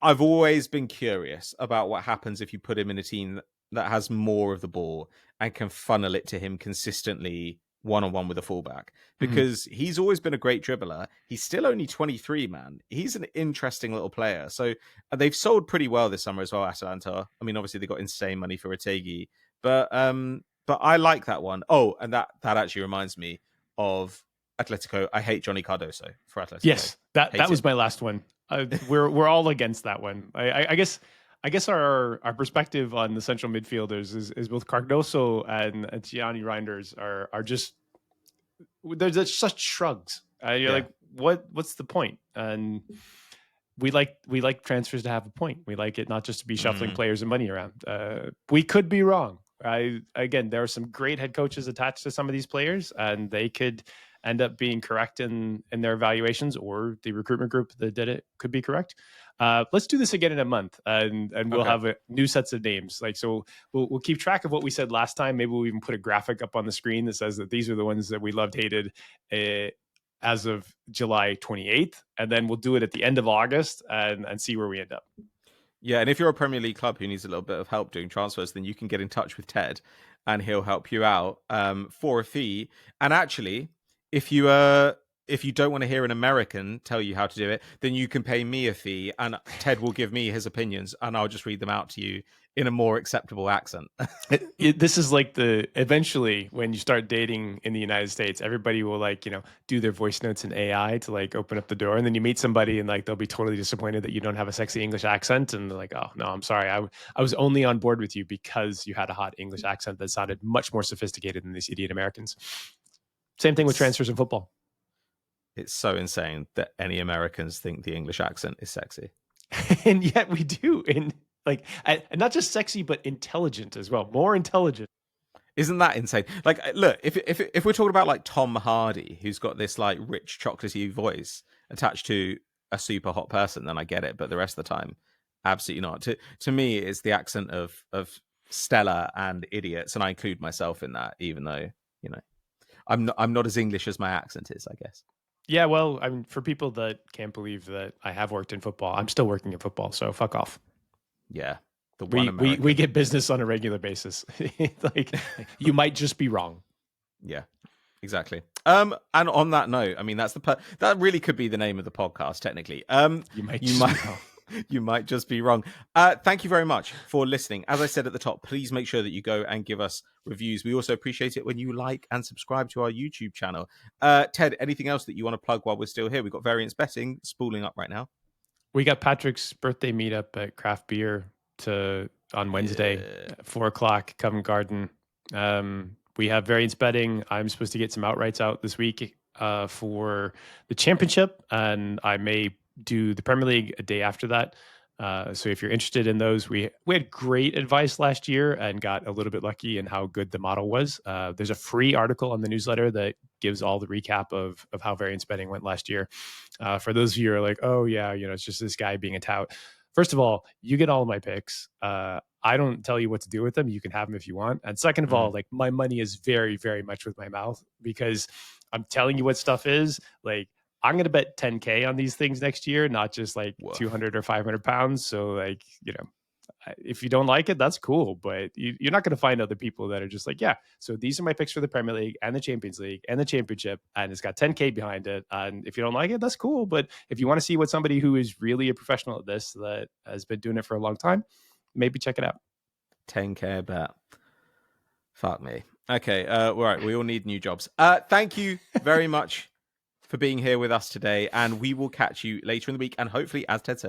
Speaker 1: I've always been curious about what happens if you put him in a team that has more of the ball and can funnel it to him consistently one-on-one with a fullback, because he's always been a great dribbler. He's still only 23, man. He's an interesting little player. So they've sold pretty well this summer as well, Atalanta. I mean, obviously they got insane money for Retegui, but I like that one. Oh, and that actually reminds me of Atletico. I hate Johnny Cardoso for Atletico.
Speaker 2: Yes, that was my last one. We're all against that one. I guess our perspective on the central midfielders is both Cardoso and Tijjani Reijnders are just, there's such shrugs. You're like, what's the point? And we like transfers to have a point. We like it not just to be shuffling players and money around. We could be wrong. Again, there are some great head coaches attached to some of these players, and they could end up being correct in their evaluations, or the recruitment group that did it could be correct. Let's do this again in a month, and we'll have new sets of names. Like, so we'll keep track of what we said last time. Maybe we'll even put a graphic up on the screen that says that these are the ones that we loved, hated, as of July 28th, and then we'll do it at the end of August and see where we end up.
Speaker 1: Yeah, and if you're a Premier League club who needs a little bit of help doing transfers, then you can get in touch with Ted, and he'll help you out for a fee. And actually, if you don't want to hear an American tell you how to do it, then you can pay me a fee, and Ted will give me his opinions, and I'll just read them out to you in a more acceptable accent.
Speaker 2: This is like eventually when you start dating in the United States, everybody will do their voice notes in AI to open up the door. And then you meet somebody and they'll be totally disappointed that you don't have a sexy English accent. And they're like, oh no, I'm sorry. I was only on board with you because you had a hot English accent that sounded much more sophisticated than these idiot Americans. Same thing with transfers in football.
Speaker 1: It's so insane that any Americans think the English accent is sexy.
Speaker 2: And yet we do. And not just sexy, but intelligent as well. More intelligent.
Speaker 1: Isn't that insane? Look, if we're talking about Tom Hardy, who's got this rich chocolatey voice attached to a super hot person, then I get it. But the rest of the time, absolutely not. To me, it's the accent of Stella and idiots, and I include myself in that, even though I'm not as English as my accent is, I guess.
Speaker 2: Yeah, well, I mean, for people that can't believe that I have worked in football, I'm still working in football, so fuck off.
Speaker 1: Yeah.
Speaker 2: We get business on a regular basis. You might just be wrong.
Speaker 1: Yeah, exactly. And on that note, I mean, that really could be the name of the podcast, technically. You might just be wrong. Thank you very much for listening. As I said at the top, please make sure that you go and give us reviews. We also appreciate it when you like and subscribe to our YouTube channel. Ted, anything else that you want to plug while we're still here? We've got variance betting spooling up right now.
Speaker 2: We got Patrick's birthday meetup at Craft Beer on Wednesday at 4:00, Covent Garden. We have variance betting. I'm supposed to get some outrights out this week for the championship, and I may do the Premier League a day after that. So if you're interested in those, we had great advice last year and got a little bit lucky in how good the model was. There's a free article on the newsletter that gives all the recap of how variance betting went last year. For those of you who are like, oh yeah, it's just this guy being a tout. First of all, you get all of my picks. I don't tell you what to do with them. You can have them if you want. And second of all, my money is very, very much with my mouth, because I'm telling you what stuff is. I'm going to bet 10K on these things next year, not just 200 or 500 pounds. So if you don't like it, that's cool. But you're not going to find other people that are just yeah, so these are my picks for the Premier League and the Champions League and the Championship, and it's got 10K behind it. And if you don't like it, that's cool. But if you want to see what somebody who is really a professional at this, that has been doing it for a long time, maybe check it out.
Speaker 1: 10K bet. Fuck me. Okay. All right. We all need new jobs. Thank you very much for being here with us today, and we will catch you later in the week. And hopefully, as Ted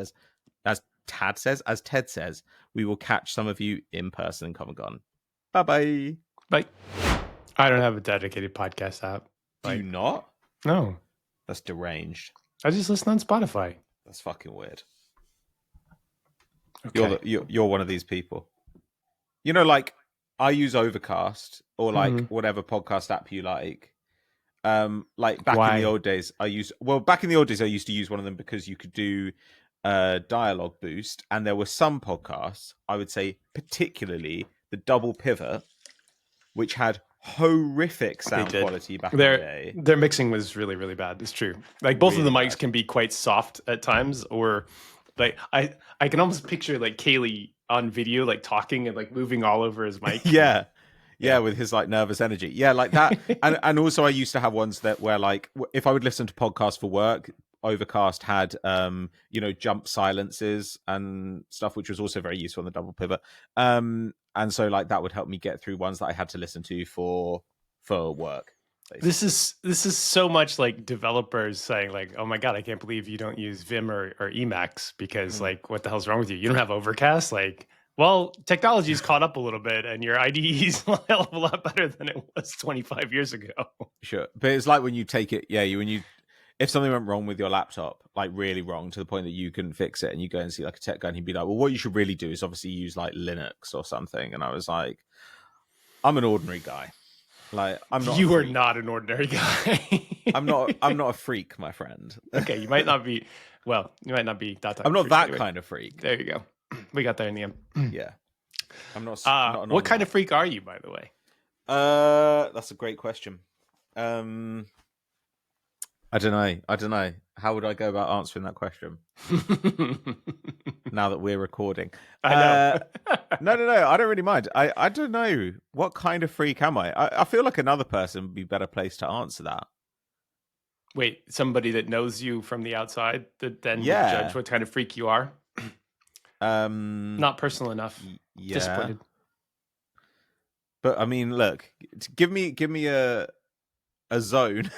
Speaker 1: says, we will catch some of you in person in Covent Garden. Bye.
Speaker 2: Bye. I don't have a dedicated podcast app.
Speaker 1: Do you not?
Speaker 2: No.
Speaker 1: That's deranged.
Speaker 2: I just listen on Spotify.
Speaker 1: That's fucking weird.
Speaker 2: Okay.
Speaker 1: You're one of these people. I use Overcast or whatever podcast app you like. Back in the old days, I used to use one of them because you could do dialogue boost, and there were some podcasts, I would say particularly the Double Pivot, which had horrific sound quality back in the day.
Speaker 2: Their mixing was really, really bad. It's true. Both of the mics can be quite soft at times, or I can almost picture Kaylee on video talking and moving all over his mic.
Speaker 1: Yeah, with his nervous energy. Yeah, like that. and also I used to have ones that where if I would listen to podcasts for work, Overcast had jump silences and stuff, which was also very useful on the Double Pivot. And so that would help me get through ones that I had to listen to for work. Basically.
Speaker 2: This is so much developers saying oh my god, I can't believe you don't use Vim or Emacs because what the hell's wrong with you? You don't have Overcast? Well, technology's caught up a little bit, and your IDE is a hell of a lot better than it was 25 years ago.
Speaker 1: Sure, but it's when you take it, if something went wrong with your laptop, really wrong to the point that you couldn't fix it, and you go and see a tech guy, and he'd be like, "Well, what you should really do is obviously use Linux or something." And I was like, I'm an ordinary guy. Like I'm not.
Speaker 2: You are not an ordinary guy.
Speaker 1: I'm not a freak, my friend.
Speaker 2: Okay, you might not be. Well, you might not be that type.
Speaker 1: I'm not
Speaker 2: freak
Speaker 1: that
Speaker 2: anyway.
Speaker 1: kind of freak.
Speaker 2: There you go. We got there in the end.
Speaker 1: Yeah. I'm not.
Speaker 2: What kind of freak are you, by the way?
Speaker 1: That's a great question. I don't know. How would I go about answering that question? Now that we're recording.
Speaker 2: I know.
Speaker 1: No. I don't really mind. I don't know. What kind of freak am I? I feel like another person would be better placed to answer that.
Speaker 2: Wait, somebody that knows you from the outside that then would judge what kind of freak you are? Not personal enough.
Speaker 1: Yeah.
Speaker 2: Disappointed.
Speaker 1: But I mean, look, give me a zone.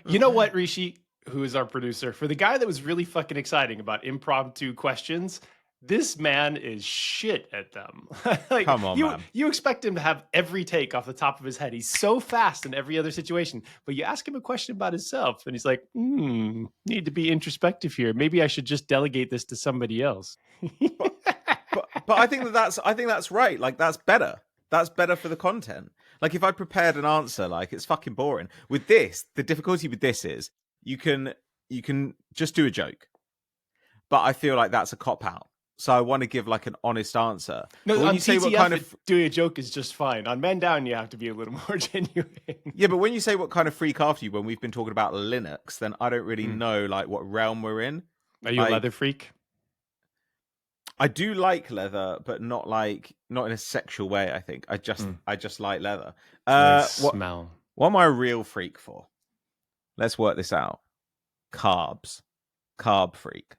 Speaker 2: You know what, Rishi, who is our producer, for the guy that was really fucking exciting about impromptu questions, this man is shit at them. Like,
Speaker 1: come on, man.
Speaker 2: You expect him to have every take off the top of his head. He's so fast in every other situation. But you ask him a question about himself, and he's like, need to be introspective here. Maybe I should just delegate this to somebody else.
Speaker 1: but I think that's right. Like, that's better. That's better for the content. Like, if I prepared an answer, like, it's fucking boring. With this, the difficulty with this is you can just do a joke. But I feel like that's a cop-out. So I want to give, like, an honest answer.
Speaker 2: No,
Speaker 1: when
Speaker 2: on
Speaker 1: you say
Speaker 2: TTF,
Speaker 1: what kind of
Speaker 2: doing a joke is just fine. On Men Down, you have to be a little more genuine.
Speaker 1: Yeah, but when you say what kind of freak after you, when we've been talking about Linux, then I don't really know, like, what realm we're in.
Speaker 2: Are you a leather freak?
Speaker 1: I do like leather, but not in a sexual way. I think I just like leather.
Speaker 2: Smell.
Speaker 1: What am I a real freak for? Let's work this out. Carb freak.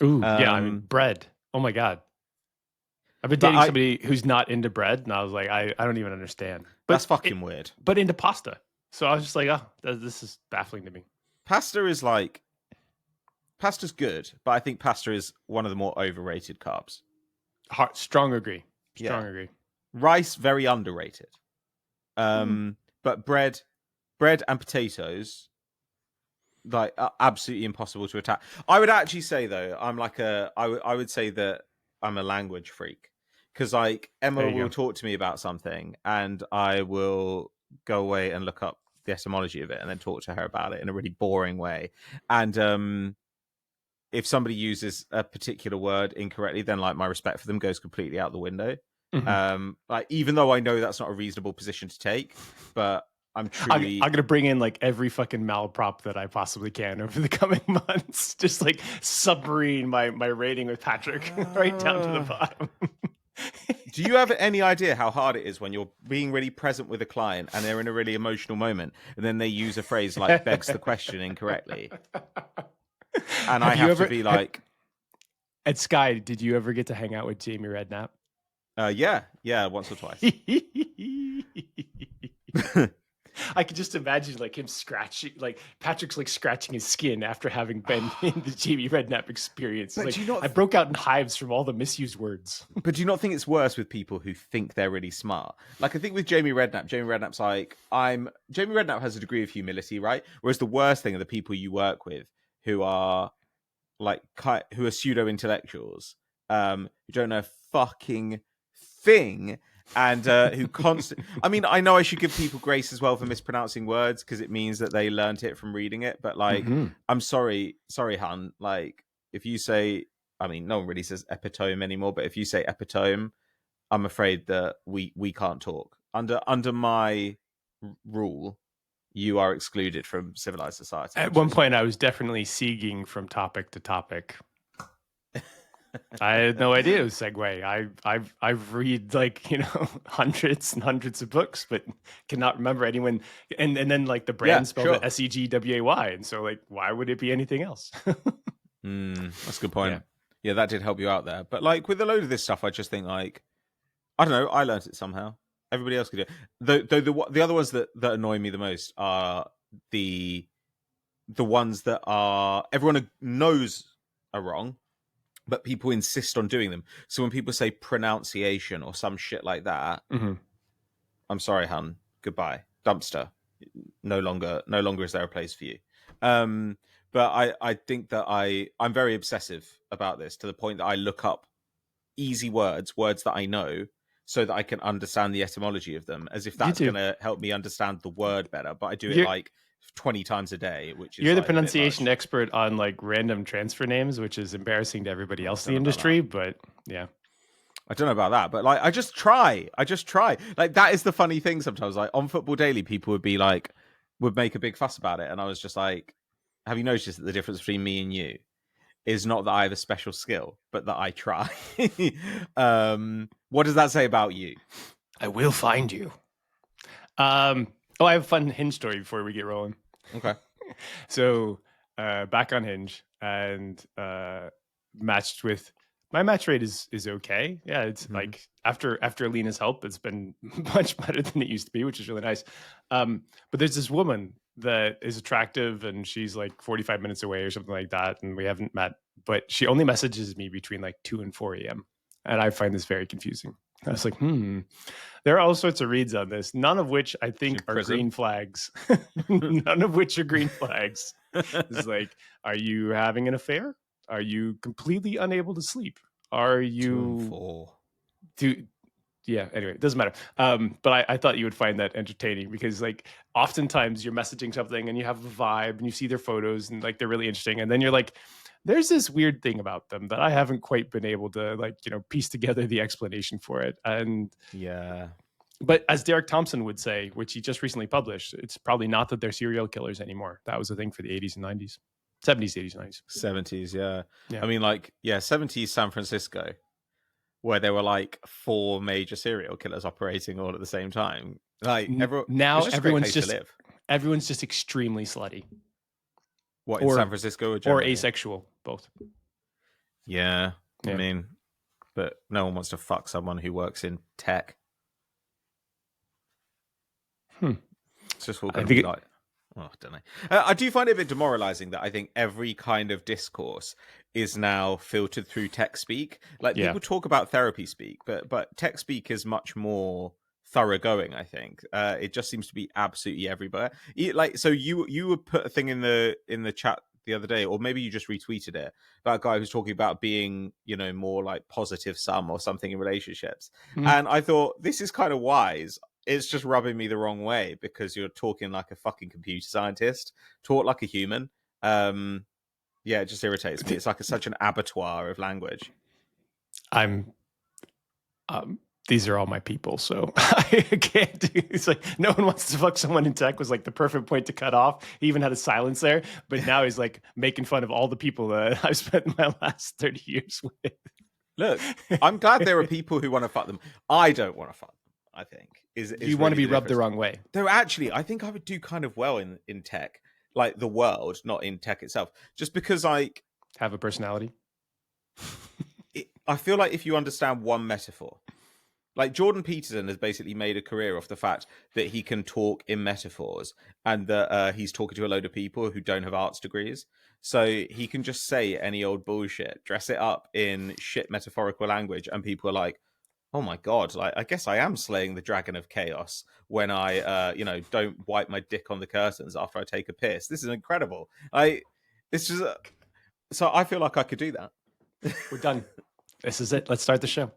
Speaker 2: Ooh, yeah. I mean, bread. Oh my god. I've been dating somebody who's not into bread, and I was like, I don't even understand. But
Speaker 1: that's fucking weird.
Speaker 2: But into pasta, so I was just like, oh, this is baffling to me.
Speaker 1: Pasta's good, but I think pasta is one of the more overrated carbs.
Speaker 2: Strong agree. Agree.
Speaker 1: Rice, very underrated. But bread and potatoes, like, are absolutely impossible to attack. I would actually say, though, I would say that I'm a language freak. Because, like, Emma will talk to me about something, and I will go away and look up the etymology of it, and then talk to her about it in a really boring way. And if somebody uses a particular word incorrectly, then, like, my respect for them goes completely out the window. Like, even though I know that's not a reasonable position to take, but I'm truly...
Speaker 2: I'm gonna bring in, like, every fucking malprop that I possibly can over the coming months. Just, like, submarine my rating with Patrick right down to the bottom.
Speaker 1: Do you have any idea how hard it is when you're being really present with a client and they're in a really emotional moment, and then they use a phrase like begs the question incorrectly? And I have to be like...
Speaker 2: At Sky, did you ever get to hang out with Jamie Redknapp?
Speaker 1: Yeah, once or twice.
Speaker 2: I could just imagine, like, him scratching, like, Patrick's, like, scratching his skin after having been in the Jamie Redknapp experience. Like, I broke out in hives from all the misused words.
Speaker 1: But do you not think it's worse with people who think they're really smart? Like, I think with Jamie Redknapp's like, Jamie Redknapp has a degree of humility, right? Whereas the worst thing are the people you work with who are, like, who are pseudo-intellectuals, who don't know a fucking thing, and who I mean, I know I should give people grace as well for mispronouncing words because it means that they learned it from reading it. But, like, I'm sorry, hun. Like, if you say, I mean, no one really says epitome anymore, but if you say epitome, I'm afraid that we can't talk. Under my rule, you are excluded from civilized society.
Speaker 2: At one point, I was definitely seeking from topic to topic. I had no idea it was segue. I've read, like, you know, hundreds and hundreds of books, but cannot remember anyone. And then, like, the brand spelled it Segway, and so, like, why would it be anything else?
Speaker 1: That's a good point. Yeah, that did help you out there. But, like, with a load of this stuff, I just think, like, I don't know, I learned it somehow. Everybody else could do it. The other ones that annoy me the most are the ones that are everyone knows are wrong, but people insist on doing them. So when people say pronunciation or some shit like that, I'm sorry, hun. Goodbye. Dumpster. No longer is there a place for you. But I think that I'm very obsessive about this to the point that I look up easy words that I know, so that I can understand the etymology of them, as if that's going to help me understand the word better. But I do it like 20 times a day, which is
Speaker 2: you're
Speaker 1: like
Speaker 2: the pronunciation expert on like random transfer names, which is embarrassing to everybody else in the industry. But yeah.
Speaker 1: I don't know about that, but like I just try. Like that is the funny thing sometimes. Like on Football Daily, people would make a big fuss about it, and I was just like, have you noticed that the difference between me and you is not that I have a special skill, but that I try? What does that say about you?
Speaker 2: I will find you. I have a fun Hinge story before we get rolling.
Speaker 1: Okay.
Speaker 2: So back on Hinge and matched with. My match rate is okay. Yeah, it's like after Alina's help, it's been much better than it used to be, which is really nice. But there's this woman that is attractive, and she's like 45 minutes away or something like that, and we haven't met. But she only messages me between like 2 and 4 a.m. And I find this very confusing. I was like, there are all sorts of reads on this, none of which I think are green flags. None of which are green flags. It's like, are you having an affair? Are you completely unable to sleep? Are you yeah, anyway, it doesn't matter. But I thought you would find that entertaining because like oftentimes you're messaging something and you have a vibe and you see their photos and like they're really interesting. And then you're like, there's this weird thing about them that I haven't quite been able to like, piece together the explanation for it. And
Speaker 1: yeah.
Speaker 2: But as Derek Thompson would say, which he just recently published, it's probably not that they're serial killers anymore. That was a thing for the 80s and 90s. 70s, 80s, 90s.
Speaker 1: 70s, yeah. I mean, like, 70s San Francisco, where there were like 4 major serial killers operating all at the same time. Like, everyone's
Speaker 2: just extremely slutty.
Speaker 1: What, in San Francisco or
Speaker 2: asexual, both.
Speaker 1: Yeah, I mean, but no one wants to fuck someone who works in tech. It's just all going to be like... Oh, I don't know. I do find it a bit demoralizing that I think every kind of discourse is now filtered through tech speak. Like people talk about therapy speak, but tech speak is much more thoroughgoing. I think it just seems to be absolutely everywhere. Like, so you would put a thing in the chat the other day, or maybe you just retweeted it, about a guy who's talking about being, more like positive sum or something in relationships, and I thought this is kind of wise. It's just rubbing me the wrong way because you're talking like a fucking computer scientist. Talk like a human. It just irritates me. It's like such an abattoir of language.
Speaker 2: These are all my people, so I can't do. It's like no one wants to fuck someone in tech was like the perfect point to cut off. He even had a silence there, but now he's like making fun of all the people that I've spent my last 30 years with.
Speaker 1: Look, I'm glad there are people who want to fuck them. I don't want to fuck them. I think is
Speaker 2: you
Speaker 1: really
Speaker 2: want to be rubbed the wrong way.
Speaker 1: Though actually, I think I would do kind of well in tech, like the world, not in tech itself, just because I
Speaker 2: have a personality.
Speaker 1: I feel like if you understand one metaphor, like Jordan Peterson has basically made a career off the fact that he can talk in metaphors and that he's talking to a load of people who don't have arts degrees. So he can just say any old bullshit, dress it up in shit metaphorical language, and people are like, oh my God, like, I guess I am slaying the dragon of chaos when I, don't wipe my dick on the curtains after I take a piss. This is incredible. So I feel like I could do that.
Speaker 2: We're done. This is it. Let's start the show.